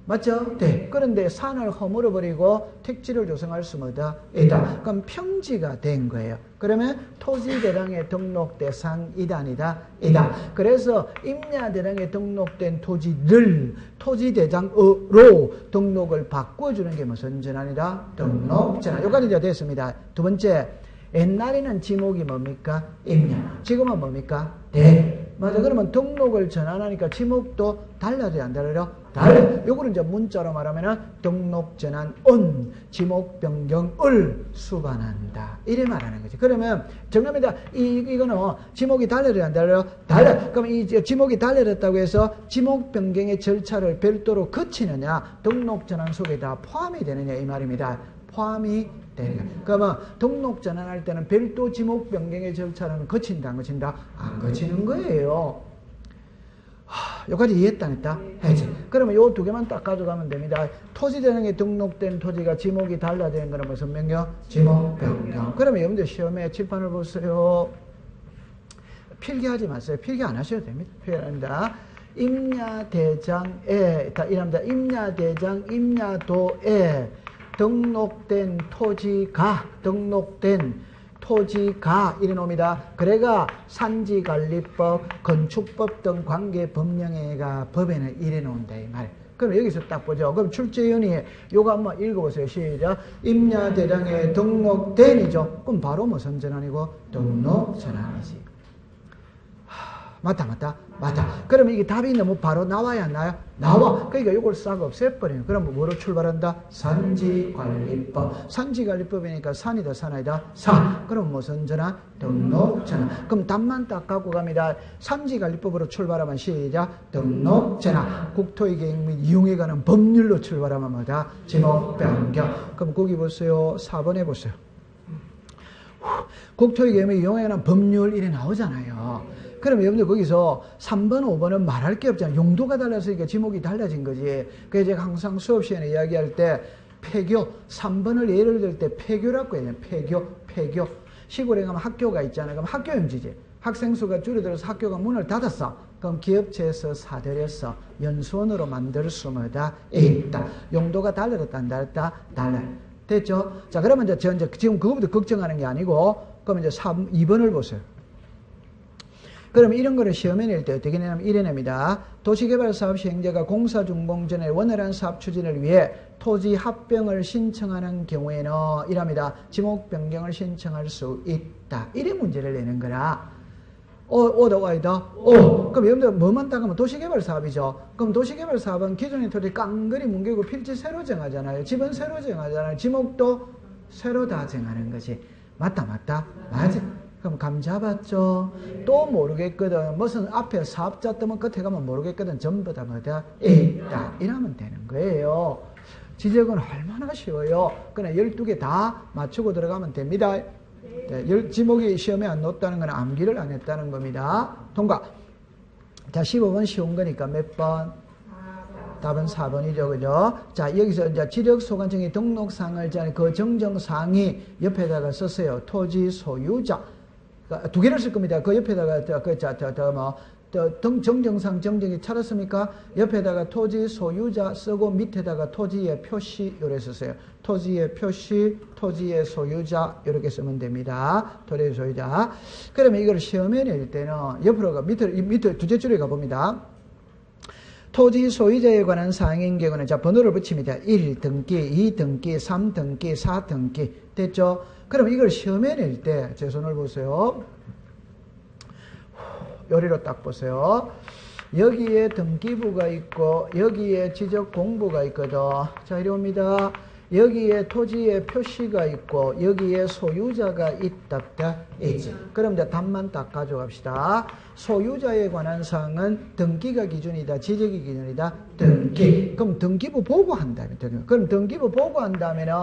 맞죠? 네. 그런데 산을 허물어버리고 택지를 조성할 수 뭐다? 있다. 그럼 평지가 된 거예요. 그러면 토지대량에 등록 대상 이단이다. 이다. 그래서 임야대량에 등록된 토지를 토지대장으로 등록을 바꿔주는 게 무슨 전환이다? 등록전환. 여기까지 이제 됐습니다. 두 번째, 옛날에는 지목이 뭡니까? 임야. 지금은 뭡니까? 대. 맞아. 그러면 등록을 전환하니까 지목도 달라져야 안 달라요? 달라요. 요거를 이제 문자로 말하면은 등록 전환 은 지목 변경을 수반한다. 이래 말하는 거지. 그러면 정답입니다. 이거는 지목이 달라져야 안 달라요? 달라요. 그럼 이 지목이 달라졌다고 해서 지목 변경의 절차를 별도로 거치느냐? 등록 전환 속에 다 포함이 되느냐? 이 말입니다. 포함이 그러면 등록 전환할 때는 별도 지목 변경의 절차는 거친다 안 거친다? 안 거치는 거예요. 여기까지 이해했다 안 했다? 해지. 그러면 요 두 개만 딱 가져가면 됩니다. 토지대장에 등록된 토지가 지목이 달라지는 거는 무슨 변경? 지목 변경. 그러면 여러분들 시험에 칠판을 보세요. 필기하지 마세요. 필기 안 하셔도 됩니다. 필기합니다. 임야대장에 이랍니다. 임야대장 임야도에 등록된 토지가 이래 놉니다. 그래가 산지관리법, 건축법 등 관계법령회가 법에는 이래 놓은다 이 말이에요. 그럼 여기서 딱 보죠. 그럼 출제위원회 요거 한번 읽어보세요. 시작. 임야대장에 등록된이죠. 그럼 바로 무슨 전환이고? 등록전환이지. 맞다. 그러면 이게 답이 너무 바로 나와야 안 나요? 나와. 그러니까 이걸 싹 없애버리는. 그럼 뭐로 출발한다? 산지관리법. 산지관리법이니까 산이다, 산아니다? 산. 그럼 무슨 전환? 등록전환. 그럼 답만 딱 갖고 갑니다. 산지관리법으로 출발하면 시작. 등록전환. 국토의계획 및 이용에 관한 법률로 출발하면 뭐다? 지목 변경. 그럼 거기 보세요. 4번 해보세요. 국토의계획 및 이용에 관한 법률 이래 나오잖아요. 그럼 여러분들 거기서 3번, 5번은 말할 게 없잖아요. 용도가 달랐으니까 지목이 달라진 거지. 그래서 제가 항상 수업 시간에 이야기할 때 폐교, 3번을 예를 들 때 폐교라고 해요. 폐교. 시골에 가면 학교가 있잖아요. 그럼 학교 임지지. 학생 수가 줄어들어서 학교가 문을 닫았어. 그럼 기업체에서 사들여서 연수원으로 만들 수마다 있다. 용도가 달라졌다, 안 달랐다? 달라요. 됐죠? 자, 그러면 이제 지금 그거부터 걱정하는 게 아니고, 그럼 이제 2번을 보세요. 그럼 이런 거를 시험에 낼 때 어떻게 내냐면 이래 냅니다. 도시개발사업 시행자가 공사준공전에 원활한 사업 추진을 위해 토지 합병을 신청하는 경우에는 이랍니다. 지목 변경을 신청할 수 있다. 이래 문제를 내는 거라. 오다 와이다. 그럼 여러분들 뭐만 따가면 도시개발사업이죠. 그럼 도시개발사업은 기존의 토지 깡그리 뭉개고 필지 새로 정하잖아요. 집은 새로 정하잖아요. 지목도 새로 다 정하는 거지. 맞다. 맞아. 그럼 감 잡았죠? 또 모르겠거든. 무슨 앞에 사업자 뜨면 끝에 가면 모르겠거든. 전부 다 뭐다? 있다. 이러면 되는 거예요. 지적은 얼마나 쉬워요. 그냥 12개 다 맞추고 들어가면 됩니다. 네, 지목이 시험에 안 넣었다는 건 암기를 안 했다는 겁니다. 통과. 자, 15번 쉬운 거니까 몇 번? 답은 4번이죠. 그죠? 자, 여기서 이제 지력소관청이 등록상을 자는 그 정정상이 옆에다가 썼어요. 토지 소유자. 두 개를 쓸 겁니다. 그 옆에다가, 정정상 정정이 찾았습니까? 옆에다가 토지 소유자 쓰고 밑에다가 토지의 표시, 요래 썼어요. 토지의 표시, 토지의 소유자, 이렇게 쓰면 됩니다. 토지의 소유자. 그러면 이걸 시험에 낼 때는 옆으로 밑에 두째 줄에 가봅니다. 토지 소유자에 관한 사항인 경우는 자 번호를 붙입니다. 1등기, 2등기, 3등기, 4등기 됐죠? 그럼 이걸 시험에 낼 때 제 손을 보세요. 요리로 딱 보세요. 여기에 등기부가 있고 여기에 지적공부가 있거든. 자 이리 옵니다. 여기에 토지의 표시가 있고 여기에 소유자가 있다. 있지. 그럼 이제 답만 딱 가져갑시다. 소유자에 관한 사항은 등기가 기준이다. 지적이 기준이다. 등기. 그럼 등기부 보고한다면. 그럼 등기부 보고한다면은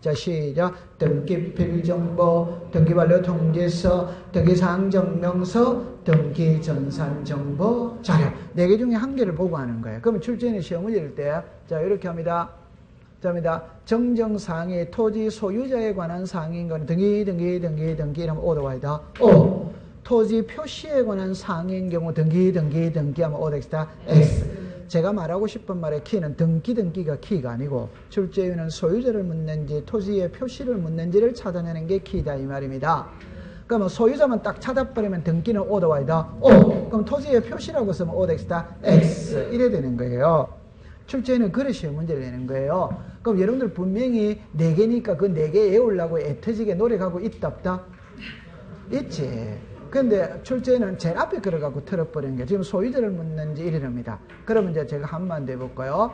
자 시작. 등기필정보, 등기반려통지서, 등기사항증명서, 등기전산정보 자료. 4개 중에 1개를 보고하는 거예요. 그러면 출제는 시험을 낼 때 자 이렇게 합니다. 자입니다. 정정사항이 토지 소유자에 관한 사항인 건 등기 하면 오더 와이다. 오. 토지 표시에 관한 사항인 경우 등기 하면 오더엑스다. X. 제가 말하고 싶은 말의 키는 등기가 키가 아니고 출제위는 소유자를 묻는지 토지의 표시를 묻는지를 찾아내는 게 키다 이 말입니다. 그러면 소유자만 딱 찾아버리면 등기는 오더 와이다. 오. 그럼 토지의 표시라고 쓰면 오더엑스다. X. 이래 되는 거예요. 출제는 그릇이 문제를 내는 거예요. 그럼 여러분들 분명히 4개니까 그 4개 외우려고 애터지게 노력하고 있다 없다? 있지. 근데 출제는 제일 앞에 걸어가고 틀어버리는 게 지금 소유자를 묻는지 이러랍니다. 그러면 이제 제가 한 번 더 해볼까요?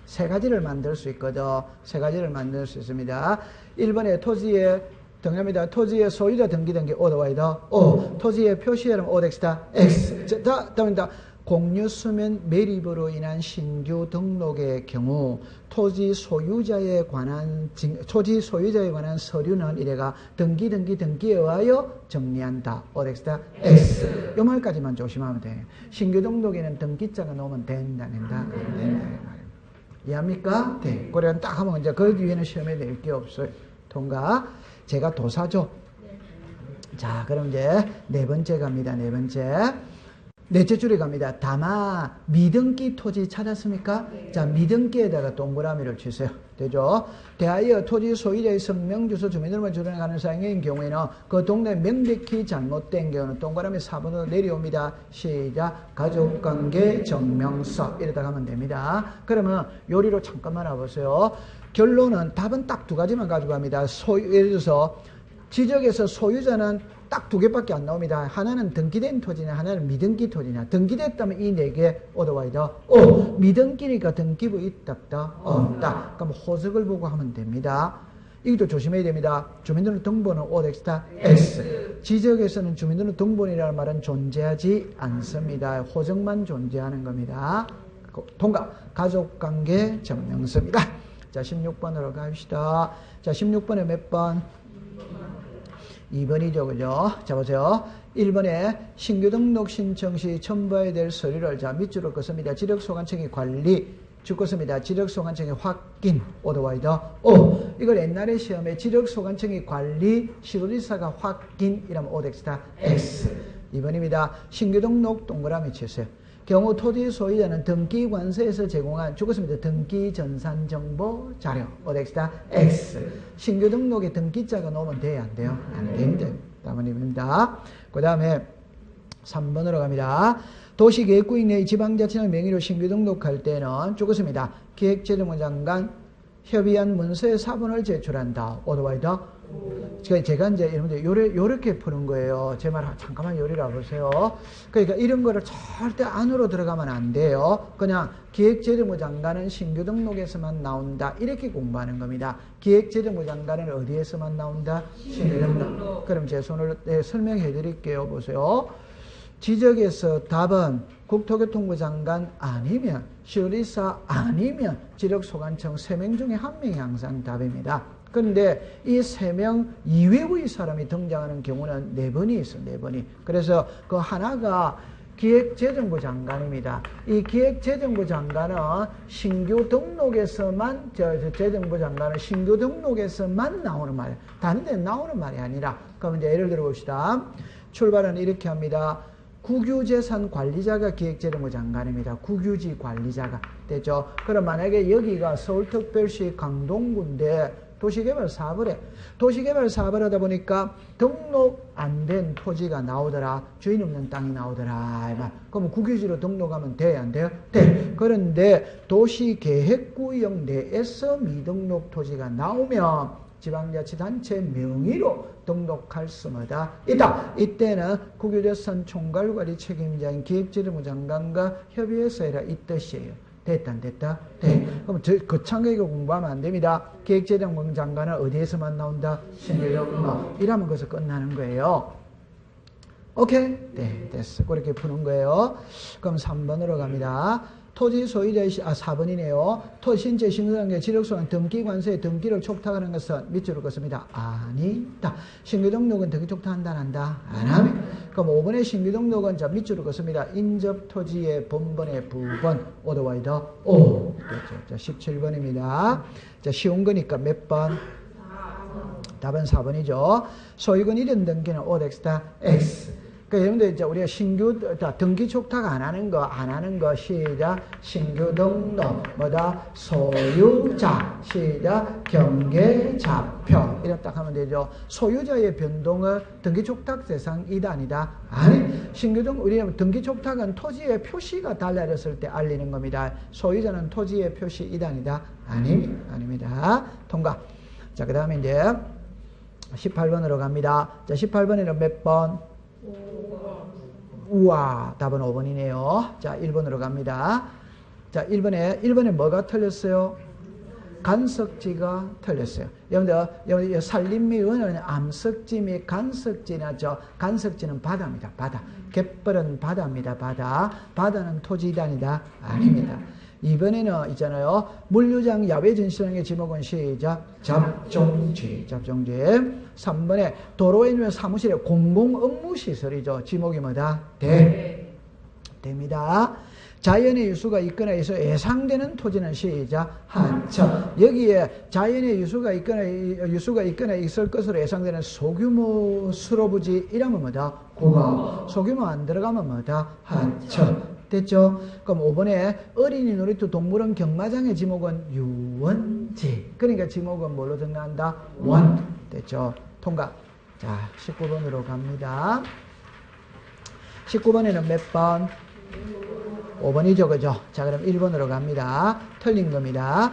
3가지를 만들 수 있거든. 3가지를 만들 수 있습니다. 1번에 토지에 등합니다. 토지의 소유자 등기 오더와이다. 오. 토지의 표시에는 오덱스다. X. 다음입니다. 공유수면 매립으로 인한 신규 등록의 경우 토지 소유자에 관한 서류는 이래가 등기에 의하여 정리한다. 오덱스다. X. 요 말까지만 조심하면 돼. 신규 등록에는 등기자가 넣으면 된다. 이해합니까? 네. 그래 딱 하면 이제 그 뒤에는 시험에 낼 게 없어요. 통과. 제가 도사죠. 자, 그럼 이제 4번째 갑니다. 4번째. 넷째 줄에 갑니다. 다마 미등기 토지 찾았습니까? 자, 미등기에다가 동그라미를 치세요. 되죠? 대하여 토지 소유자의 성명, 주소, 주민등록을 주장하는 사항인 경우에는 그 동네 명백히 잘못된 경우는 동그라미 4번으로 내려옵니다. 시작. 가족관계 증명서 이러다 가면 됩니다. 그러면 요리로 잠깐만 와보세요. 결론은 답은 딱 2가지만 가져갑니다. 예를 들어서 지적에서 소유자는 딱 2개밖에 안 나옵니다. 하나는 등기된 토지냐, 하나는 미등기 토지냐. 등기됐다면 이 4개 얻어와야 오, 미등기니까 등기부 있다. 없다. 그럼 호적을 보고 하면 됩니다. 이것도 조심해야 됩니다. 주민등록등본은 오덱스다. X. 지적에서는 주민등록등본이라는 말은 존재하지 않습니다. 호적만 존재하는 겁니다. 통과. 가족관계 증명서입니다. 자, 16번으로 갑시다. 자, 16번에 몇 번? 2번이죠. 그죠? 자, 보세요. 1번에 신규 등록 신청 시 첨부해야 될 서류를 자, 밑줄을 긋습니다. 지력소관청이 관리, 죽겠습니다. 지력소관청이 확인, 오더와이더. 오! 이걸 옛날에 시험에 지력소관청이 관리, 시도지사가 확인이라면 오덱스다. X. 2번입니다. 신규 등록 동그라미 치세요. 경우 토지 소유자는 등기관서에서 제공한 죽었습니다. 등기 전산 정보 자료 오덱스다. X. 신규 등록에 등기자가 넣으면 돼요? 안 돼요? 안 됩니다. 답은입니다. 그 다음에 3번으로 갑니다. 도시계획구역 내 지방자치의 명의로 신규 등록할 때는 죽었습니다. 기획재정부 장관 협의한 문서의 사본을 제출한다. 오더와이더. 제가 이제 여러분들 요렇게 푸는 거예요. 제 말 잠깐만 요리라 보세요. 그러니까 이런 거를 절대 안으로 들어가면 안 돼요. 그냥 기획재정부 장관은 신규 등록에서만 나온다. 이렇게 공부하는 겁니다. 기획재정부 장관은 어디에서만 나온다? 신규 등록. 그럼 제 손을 설명해 드릴게요. 보세요. 지적에서 답은 국토교통부 장관 아니면 시도지사 아니면 지력소관청 3명 중에 1명이 항상 답입니다. 그런데 이 3명 이외의 사람이 등장하는 경우는 4번이 있어, 4번이. 그래서 그 하나가 기획재정부 장관입니다. 이 기획재정부 장관은 신규 등록에서만, 재정부 장관은 신규 등록에서만 나오는 말이에요. 다른 데는 나오는 말이 아니라. 그럼 이제 예를 들어 봅시다. 출발은 이렇게 합니다. 국유재산 관리자가 기획재정부 장관입니다. 국유지 관리자가. 됐죠? 그럼 만약에 여기가 서울특별시 강동구인데 도시개발 사업을 해. 도시개발 사업을 하다 보니까 등록 안 된 토지가 나오더라. 주인 없는 땅이 나오더라. 그럼 국유지로 등록하면 돼요? 안 돼요? 돼. 그런데 도시계획구역 내에서 미등록 토지가 나오면 지방자치단체 명의로 등록할 수마다 있다. 이때는 국유재산 총괄관리 책임자인 기획재정부 장관과 협의해서 해라. 이 뜻이에요. 됐다 안 됐다? 네. 그럼 거창하게 공부하면 안 됩니다. 기획재정부 장관은 어디에서만 나온다? 신규등록. 이러면 거기서 끝나는 거예요. 오케이? 네, 됐어. 그렇게 푸는 거예요. 그럼 3번으로 갑니다. 토지 소유자의 4번이네요. 토신체 신규등록의 지력소관 등기관서의 등기를 촉탁하는 것은 밑줄을 긋습니다. 아니다. 신규등록은 등기 촉탁한다 안 한다? 안 합니다. 그럼 5번의 신규등록은 자 밑줄을 긋습니다. 인접토지의 번번의 부번 오더와이더 오. 자 17번입니다. 자 쉬운 거니까 몇 번? 답은 4번이죠. 소유권 이전 등기는 OX다 X. 그러니까 여러분들 이제 우리가 신규 등기 촉탁 안 하는 거 시작 신규 등록 뭐다 소유자 시작 경계좌표 이렇게 딱 하면 되죠. 소유자의 변동은 등기 촉탁 대상이다 아니다? 아니 신규 등 우리 등기 촉탁은 토지의 표시가 달라졌을 때 알리는 겁니다. 소유자는 토지의 표시이다 아니다? 아닙니다. 통과. 자 그다음에 이제 18번으로 갑니다. 자 18번에는 몇 번? 우와, 답은 5번이네요. 자, 1번으로 갑니다. 자, 1번에 뭐가 틀렸어요? 간석지가 틀렸어요. 여러분들, 산림미은은 암석지 및 간석지나죠. 간석지는 바다입니다. 바다. 갯벌은 바다입니다. 바다. 바다는 토지단이다? 아닙니다. 이번에는 있잖아요. 물류장 야외전시장의 지목은 시작. 잡종지. 3번에 도로에 있는 사무실의 공공업무시설이죠. 지목이 뭐다? 됩니다. 자연의 유수가 있거나 해서 예상되는 토지는 시작. 하천. 여기에 자연의 유수가 있거나 있을 것으로 예상되는 소규모 수로부지 이러면 뭐다? 국어. 소규모 안 들어가면 뭐다? 하천. 됐죠? 그럼 5번에 어린이 놀이터 동물원 경마장의 지목은 유원지. 그러니까 지목은 뭘로 정리한다? 원. 됐죠? 통과. 자, 19번으로 갑니다. 19번에는 몇 번? 5번이죠, 그죠? 자, 그럼 1번으로 갑니다. 틀린 겁니다.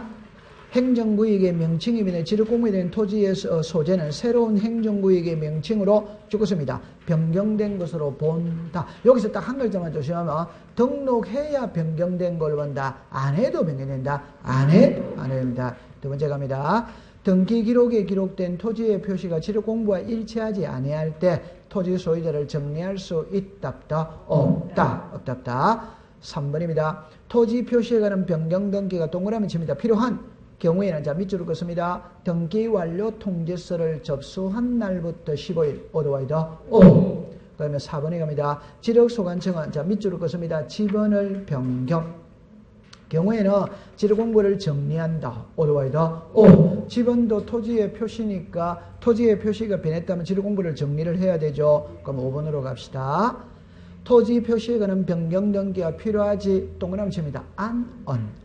행정구역의 명칭이면 지력공무에 된 토지의 소재는 새로운 행정구역의 명칭으로 죽었습니다. 변경된 것으로 본다. 여기서 딱 한 글자만 조심하면 등록해야 변경된 걸 본다. 안 해도 변경된다. 안 해도 됩니다. 두 번째 갑니다. 등기 기록에 기록된 토지의 표시가 지력공부와 일치하지 아니할 때 토지 소유자를 정리할 수 있답다. 없답다. 3번입니다. 토지 표시에 관한 변경 등기가 동그라미 칩니다. 필요한 경우에는 자 밑줄을 긋습니다. 등기 완료 통지서를 접수한 날부터 15일 오더와이더 오. 그러면 4번에 갑니다. 지력소관청은 자 밑줄을 긋습니다. 지번을 변경 경우에는 지력공부를 정리한다. 오더와이더 오. 지번도 토지의 표시니까 토지의 표시가 변했다면 지력공부를 정리를 해야 되죠. 그럼 5번으로 갑시다. 토지 표시에 관한 변경 등기가 필요하지 동그라미 칩니다.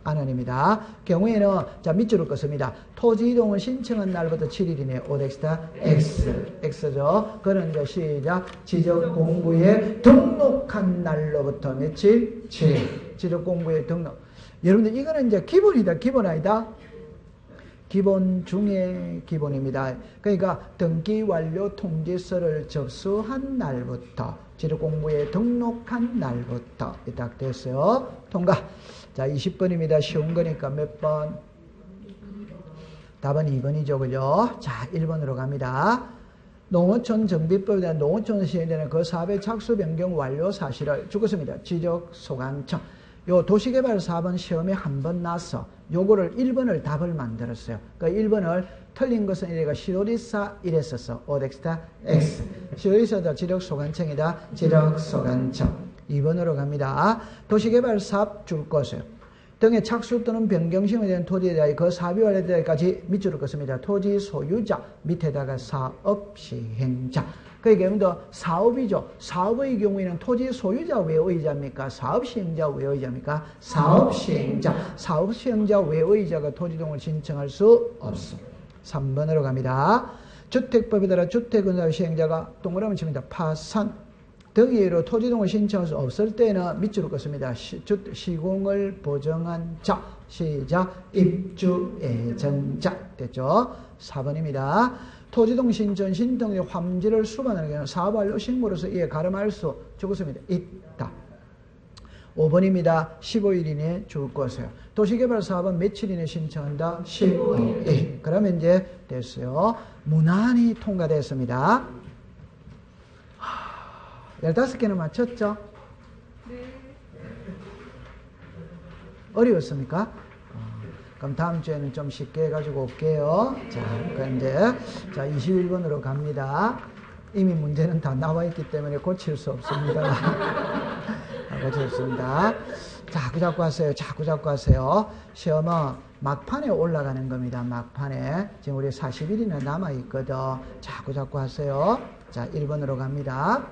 안입니다. 경우에는 자 밑줄을 긋습니다. 토지 이동을 신청한 날부터 7일이네. 오덱스다 X죠. 그는 이제 시작 지적 공부에 등록한 날로부터 며칠? 7일. 지적 공부에 등록. 여러분들 이거는 이제 기본이다. 기본 아니다. 기본 중에 기본입니다. 그러니까 등기 완료 통지서를 접수한 날부터 지력공부에 등록한 날부터 딱 됐어요. 통과. 자 20번입니다. 쉬운 거니까 몇 번? 답은 2번이죠. 그죠? 자 1번으로 갑니다. 농어촌 정비법에 대한 농어촌 시행되는 그 사업의 착수 변경 완료 사실을 죽었습니다. 지적소관청. 요 도시개발 4번 시험에 한 번 나서 요거를 1번을 답을 만들었어요. 그러니까 1번을 틀린 것은 이래가 시도리사 이랬었어. 오덱스타 X. 시도리사다 지력소관청이다. 지력소관청. 2번으로 갑니다. 도시개발사업 줄 것을 등의 착수 또는 변경심에 대한 토지에 대하여 그 사업이 완료될 때까지 밑줄을 긋습니다. 토지 소유자 밑에다가 사업 시행자. 그러니까 여러분들 사업이죠. 사업의 경우에는 토지 소유자 왜 의자입니까? 사업 시행자 왜 의자입니까? 사업 시행자. 사업 시행자 왜 의자가 토지동을 신청할 수 없어. 3번으로 갑니다. 주택법에 따라 주택건설 시행자가 동그라미 칩니다. 파산 등의로 토지동을 신청할 수 없을 때는 밑줄을 긋습니다. 시공을 보정한 자, 시작, 입주 예정자. 됐죠? 4번입니다. 토지동 신청 신청의 환지를 수반하는 경우 사업 완료 신고로서 이에 가름할 수 적었습니다. 있다. 5번입니다. 15일 이내에 줄 것이에요. 도시개발 사업은 며칠 이내에 신청한다? 15일. 그러면 이제 됐어요. 무난히 통과됐습니다. 15개는 맞췄죠? 네. 어려웠습니까? 그럼 다음 주에는 좀 쉽게 해가지고 올게요. 자, 그럼 이제, 자, 21번으로 갑니다. 이미 문제는 다 나와 있기 때문에 고칠 수 없습니다. 고칠 수 없습니다. 자꾸 하세요. 자꾸 하세요. 시험은 막판에 올라가는 겁니다. 막판에. 지금 우리 40일이나 남아있거든. 자꾸 하세요. 자, 1번으로 갑니다.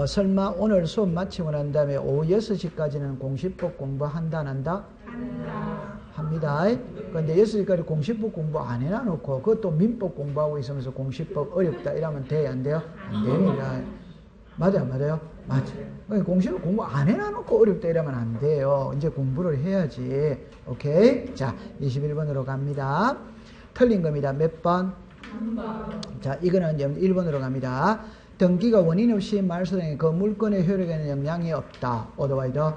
설마 오늘 수업 마치고 난 다음에 오후 6시까지는 공시법 공부한다, 안 한다? 합니다. 그런데 6시까지 공시법 공부 안 해놔놓고 그것도 민법 공부하고 있으면서 공시법 어렵다 이러면 돼요? 안 돼요? 안 됩니다. 맞아요? 맞아요? 맞아요. 공시법 공부 안 해놔놓고 어렵다 이러면 안 돼요. 이제 공부를 해야지. 오케이? 자, 21번으로 갑니다. 틀린 겁니다. 몇 번? 3번. 자, 이거는 1번으로 갑니다. 등기가 원인 없이 말소된 그 물건의 효력에는 영향이 없다. 어더와이더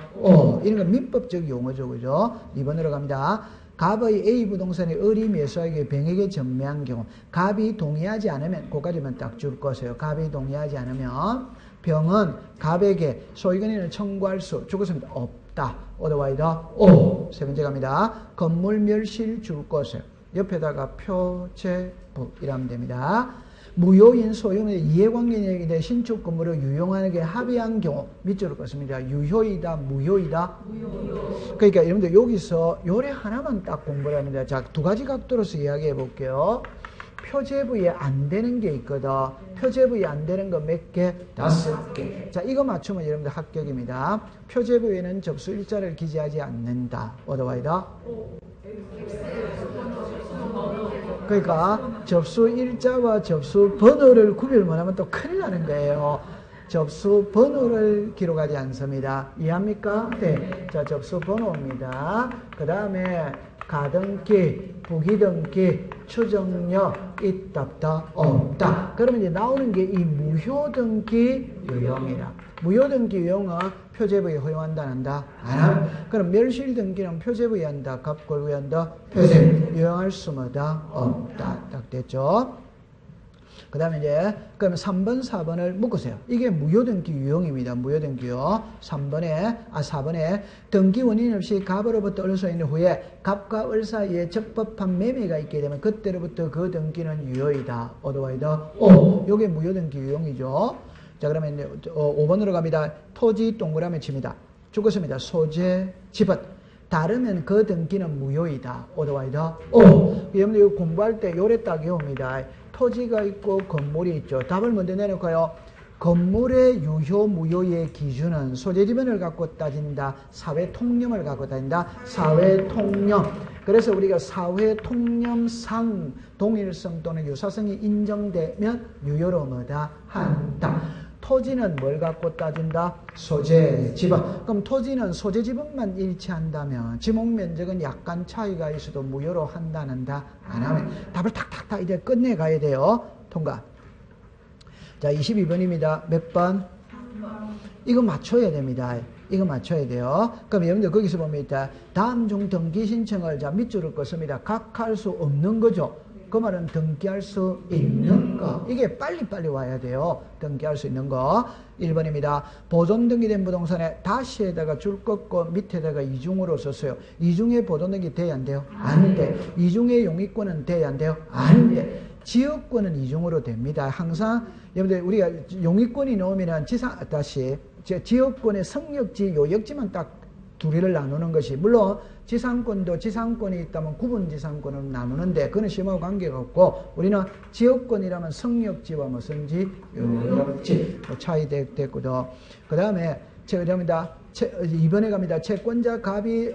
이런 건 민법적 용어죠. 그죠? 2번으로 갑니다. 갑의 A 부동산의 을이 매수하기 병에게 전매한 경우 갑이 동의하지 않으면 그까지만 딱 줄 것이에요. 갑이 동의하지 않으면 병은 갑에게 소유권을 청구할 수 죽었습니다. 없다. 어더와이더 세 번째 갑니다. 건물 멸실 줄 것이에요. 옆에다가 표제부 이라면 됩니다. 무효인 소유의 이해관계인에게 신축 건물을 유용하게 합의한 경우 밑줄을 긋습니다. 유효이다, 무효이다? 무효. 그러니까 여러분들 여기서 요래 하나만 딱 공부를 합니다. 자, 두 가지 각도로서 이야기해 볼게요. 표제부에 안 되는 게 있거든. 표제부에 안 되는 거 몇 개? 5개. 자, 이거 맞추면 여러분들 합격입니다. 표제부에는 접수 일자를 기재하지 않는다. 어더와이더? 그러니까 접수 일자와 접수 번호를 구별 못하면 또 큰일 나는 거예요. 접수 번호를 기록하지 않습니다. 이해합니까? 네. 자, 접수 번호입니다. 그 다음에 가등기, 부기등기, 추정력 있다 없다? 없다. 그러면 이제 나오는 게 이 무효등기 유형이라. 무효등기 유형은 표제부에 허용한다, 안 한다? 안 한다. 그럼 멸실등기는 표제부에 한다, 갑골부에 한다? 표제부. 유형할 수 뭐다? 없다. 딱 됐죠? 그 다음에 이제, 그러면 3번, 4번을 묶으세요. 이게 무효등기 유형입니다. 무효등기 유형. 4번에 등기 원인 없이 갑으로부터 을소 있는 후에 갑과 을 사이에 적법한 매매가 있게 되면 그때로부터 그 등기는 유효이다. 어드와이더 요게 무효등기 유형이죠. 자, 그러면 이제 5번으로 갑니다. 토지 동그라미 칩니다. 죽었습니다. 소재, 집은. 다르면 그 등기는 무효이다. 어드와이더 여러분들 이거 공부할 때 요래 딱 외웁니다. 토지가 있고 건물이 있죠. 답을 먼저 내놓을까요? 건물의 유효, 무효의 기준은 소재지변을 갖고 따진다. 사회통념을 갖고 따진다. 사회통념. 그래서 우리가 사회통념상 동일성 또는 유사성이 인정되면 유효로 뭐다? 한다. 토지는 뭘 갖고 따진다? 소재, 지분. 그럼 토지는 소재, 지분만 일치한다면 지목 면적은 약간 차이가 있어도 무효로 한다는다? 안 하면 답을 탁탁탁 이제 끝내가야 돼요. 통과. 자, 22번입니다. 몇 번? 3번. 이거 맞춰야 됩니다. 이거 맞춰야 돼요. 그럼 여러분들 거기서 보면 있다. 다음 중 등기 신청을 자 밑줄을 긋습니다. 각할 수 없는 거죠. 그 말은 등기할 수 있는 거. 이게 빨리빨리 와야 돼요. 등기할 수 있는 거. 1번입니다. 보존 등기된 부동산에 다시에다가 줄 긋고 밑에다가 이중으로 썼어요. 이중에 보존 등기 돼야 안 돼요? 안 돼. 이중에 용익권은 돼야 안 돼요? 안 돼. 지역권은 이중으로 됩니다. 항상 여러분들 우리가 용익권이 나오면은 지역권의 성역지, 요역지만 딱 두 개를 나누는 것이, 물론 지상권도 지상권이 있다면 구분지상권으로 나누는데 그건 시험하고 관계가 없고, 우리는 지역권이라면 성역지와 무슨지, 요역지 차이 됐거든. 그 다음에 제가 2번에 갑니다. 채권자 갑이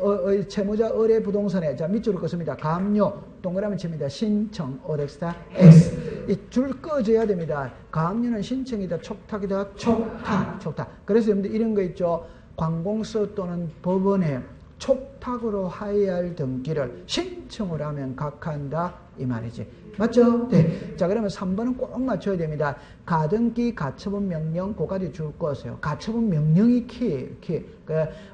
채무자 을의 부동산에, 자 밑줄을 긋습니다. 감료 동그라미 칩니다. 신청 OX다 X. 이 줄 꺼져야 됩니다. 감료는 신청이다 촉탁이다 촉탁. 그래서 여러분들 이런 거 있죠. 관공서 또는 법원에 촉탁으로 하여야 등기를 신청을 하면 각하한다 이 말이지. 맞죠? 네. 자, 그러면 3번은 꼭 맞춰야 됩니다. 가등기, 가처분 명령, 그까지 줄 거세요. 가처분 명령이 키.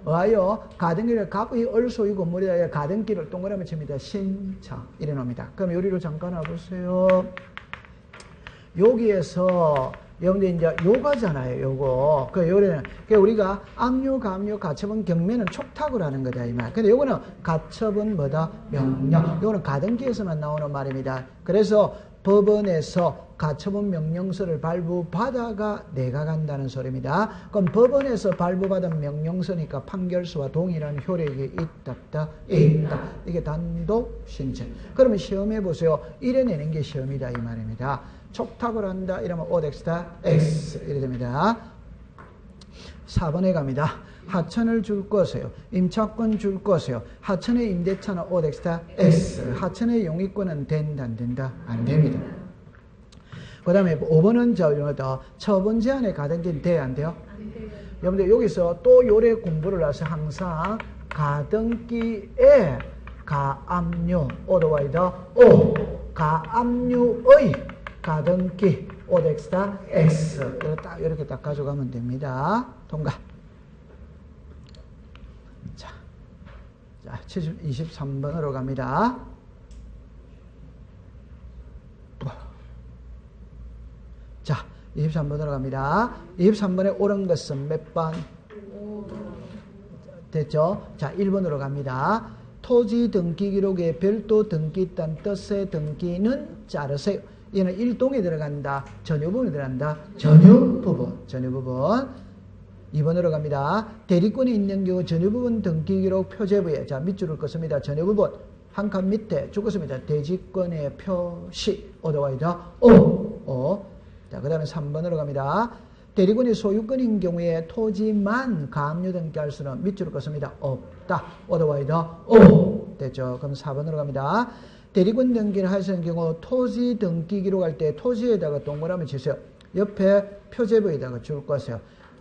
의하여 가등기를 갑의 을소유 건물에 가등기를 동그라미 칩니다. 신청. 이래 놓습니다. 그럼 요리를 잠깐 와보세요. 여기에서 여러분들 이제 요거잖아요, 요거. 요래는, 우리가 압류, 감류, 가처분, 경매는 촉탁을 하는 거다, 이 말. 근데 요거는 가처분 뭐다? 명령. 요거는 가등기에서만 나오는 말입니다. 그래서 법원에서 가처분 명령서를 발부받아가 내가 간다는 소리입니다. 그럼 법원에서 발부받은 명령서니까 판결서와 동일한 효력이 있다. 이게 단독 신청. 그러면 시험해 보세요. 이래내는 게 시험이다, 이 말입니다. 촉탁을 한다 이러면 OX다 X 이래 됩니다. 4번에 갑니다. 하천을 줄 거세요. 임차권 줄 거세요. 하천의 임대차는 OX다 X. 하천의 용익권은 된다 안 된다? 안 됩니다. 그 다음에 5번은 처분 제한에 가등기는 돼야 안 돼요? 안 돼요. 여러분들 여기서 또 요래 공부를 해서 항상 가등기에 가압류 오더와이더 O 가압류의 가등기 OX다 X 이렇게 딱 가져가면 됩니다. 통과. 자 23번으로 갑니다. 자 23번으로 갑니다. 23번에 옳은 것은 몇 번? 됐죠? 자 1번으로 갑니다. 토지 등기 기록에 별도 등기 있다는 뜻의 등기는 자르세요. 얘는 일동에 들어간다. 전유부분에 들어간다. 전유부분. 2번으로 갑니다. 대리권이 있는 경우 전유부분 등기기록 표제부에, 자 밑줄을 긋습니다. 전유부분 한 칸 밑에 줄 긋습니다. 대지권의 표시 오더와이더 O. 자, 그 다음에 3번으로 갑니다. 대리권이 소유권인 경우에 토지만 가압류 등기할 수는 밑줄을 긋습니다. 없다. 오더와이더 O. 됐죠? 그럼 4번으로 갑니다. 대리권 등기를 하시는 경우 토지 등기 기록할 때 토지에다가 동그라미 치세요. 옆에 표제부에다가 줄 거세요.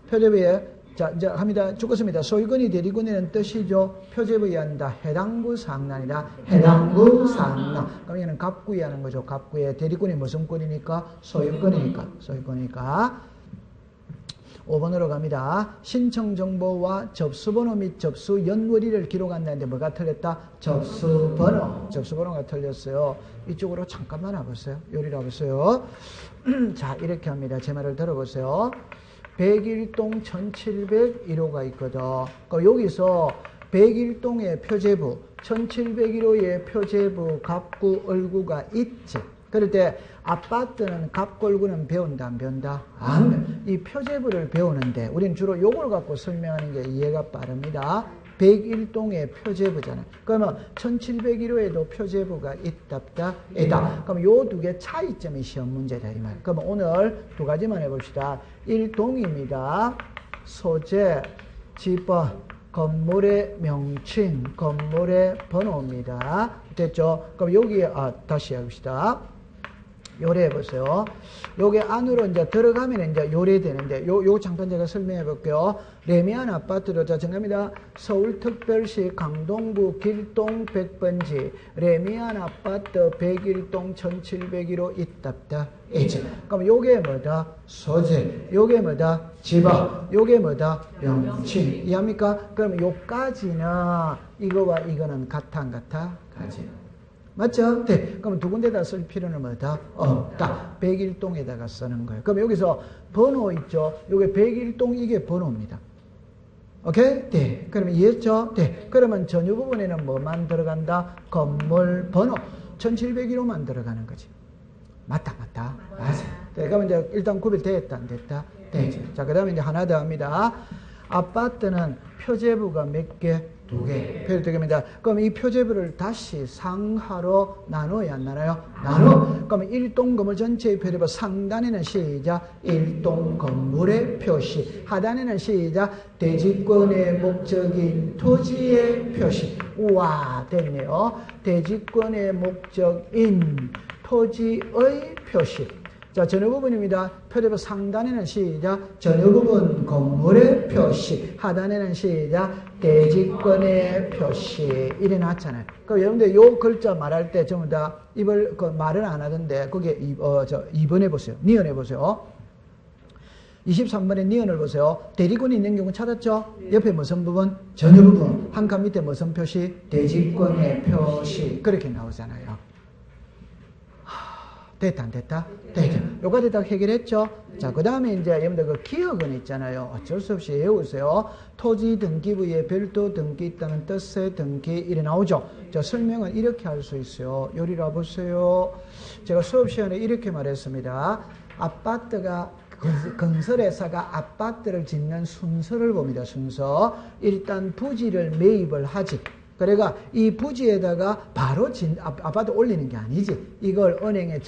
표제부에 자 이제 합니다. 죽었습니다. 소유권이 대리권이라는 뜻이죠. 표제부에 한다. 해당구 상란이다. 해당구 상란. 그럼 얘는 갑구에 하는 거죠. 갑구에 대리권이 무슨 권이니까? 소유권이니까. 5번으로 갑니다. 신청 정보와 접수번호 및 접수 연월일을 기록한다는데 뭐가 틀렸다? 접수번호가 틀렸어요. 이쪽으로 잠깐만 와보세요. 요리를 와보세요. 자 이렇게 합니다. 제 말을 들어보세요. 101동 1701호가 있거든. 그러니까 여기서 101동의 표제부 1701호의 표제부 갑구 을구가 있지. 그럴 때 아파트는 갑골구는 배운다 안 배운다? 안 배운다. 이 표제부를 배우는데 우리는 주로 요걸 갖고 설명하는 게 이해가 빠릅니다. 101동의 표제부잖아요. 그러면 1701호에도 표제부가 있다. 그럼 요 두 개 차이점이 시험 문제다 이 말. 그러면 오늘 두 가지만 해봅시다. 1동입니다. 소재, 지번, 건물의 명칭, 건물의 번호입니다. 됐죠? 그럼 여기에 다시 해봅시다. 요래 해보세요. 요게 안으로 이제 들어가면 이제 요래 되는데, 요 잠깐 제가 설명해 볼게요. 레미안 아파트로, 자, 정답입니다. 서울특별시 강동구 길동 100번지, 레미안 아파트 101동 1701호 있답다. 그럼 요게 뭐다? 소재. 요게 뭐다? 지방. 요게 뭐다? 명칭. 이해합니까? 그럼 요까지는 이거와 이거는 같아, 안 같아? 같지. 맞죠? 네. 그럼 두 군데다 쓸 필요는 뭐다? 없다. 백일동에다가 쓰는 거예요. 그럼 여기서 번호 있죠? 요게 백일동 이게 번호입니다. 오케이? 네. 그러면 이해했죠? 네. 그러면 전유 부분에는 뭐만 들어간다? 건물 번호. 1701호만 들어가는 거지. 맞다. 네. 그러면 이제 일단 구별됐다, 안 됐다? 네. 자, 그 다음에 이제 하나 더 합니다. 아파트는 표제부가 몇 개? 2개. 표제부입니다. 그럼 이 표제부를 다시 상하로 나눠야 안 나눠요? 나눠. 그러면 일동 건물 전체의 표제부 상단에는 시작 일동 건물의 표시, 하단에는 시작 대지권의 목적인 토지의 표시. 우와, 됐네요. 대지권의 목적인 토지의 표시. 자, 전유 부분입니다. 표제부 상단에는 시작 전유 부분 건물의 표시, 하단에는 시작 대지권의 표시. 이래 놨잖아요. 그럼 여러분들 요 글자 말할 때 전부 다 입을 말을 안 하던데 거기에 2번 해보세요. 니은 해보세요. 23번에 니은을 보세요. 대리권이 있는 경우 찾았죠? 옆에 무슨 부분? 전유 부분. 한 칸 밑에 무슨 표시? 대지권의 표시. 그렇게 나오잖아요. 됐다, 안 됐다? 됐죠. 요까지 다 해결했죠? 자, 그 다음에 이제 여러분들 그 기억은 있잖아요. 어쩔 수 없이 외우세요. 토지 등기부에 별도 등기 있다는 뜻의 등기, 이래 나오죠? 자, 설명은 이렇게 할 수 있어요. 요리라 보세요. 제가 수업 시간에 이렇게 말했습니다. 아파트가, 건설회사가 아파트를 짓는 순서를 봅니다. 순서. 일단 부지를 매입을 하지. 그러니까 이 부지에다가 바로 아파트 올리는 게 아니지. 이걸 은행에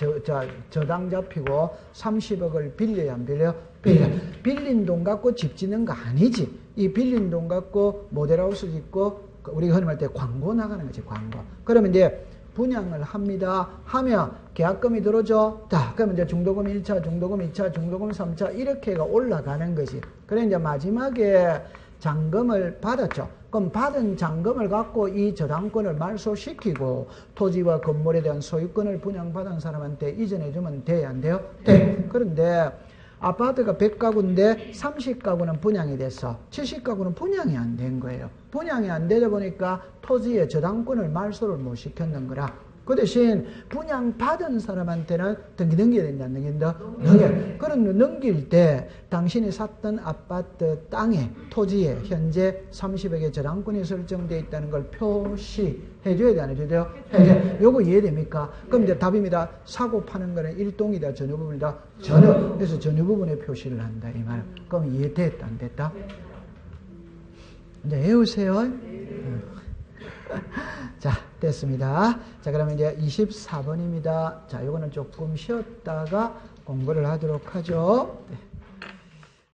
저당 잡히고 30억을 빌려야 안 빌려? 빌려. 빌린 돈 갖고 집 짓는 거 아니지. 이 빌린 돈 갖고 모델하우스 짓고 우리가 흔히 말할 때 광고 나가는 거지, 광고. 그러면 이제 분양을 합니다. 하면 계약금이 들어오죠. 자, 그러면 이제 중도금 1차, 중도금 2차, 중도금 3차 이렇게가 올라가는 거지. 그래 이제 마지막에 잔금을 받았죠. 그럼 받은 잔금을 갖고 이 저당권을 말소시키고 토지와 건물에 대한 소유권을 분양받은 사람한테 이전해주면 돼야 안 돼요? 돼. 그런데 아파트가 100가구인데 30가구는 분양이 됐어. 70가구는 분양이 안 된 거예요. 분양이 안 되다 보니까 토지의 저당권을 말소를 못 시켰는 거라. 그 대신 분양받은 사람한테는 넘겨야 된다, 안 넘긴다? 넘겨. 그런 넘길 때 당신이 샀던 아파트 땅에, 토지에 현재 30억의 저당권이 설정되어 있다는 걸 표시해줘야 돼, 안 해줘야 돼요? 해줘야. 요거 이해됩니까? 그럼 이제 답입니다. 사고 파는 거는 일동이다, 전유 부분이다? 전유. 그래서 전유 부분에 표시를 한다, 이 말. 그럼 이해됐다, 안 됐다? 이제 외우세요. 자, 됐습니다. 자, 그러면 이제 24번입니다. 자, 요거는 조금 쉬었다가 공부를 하도록 하죠. 네.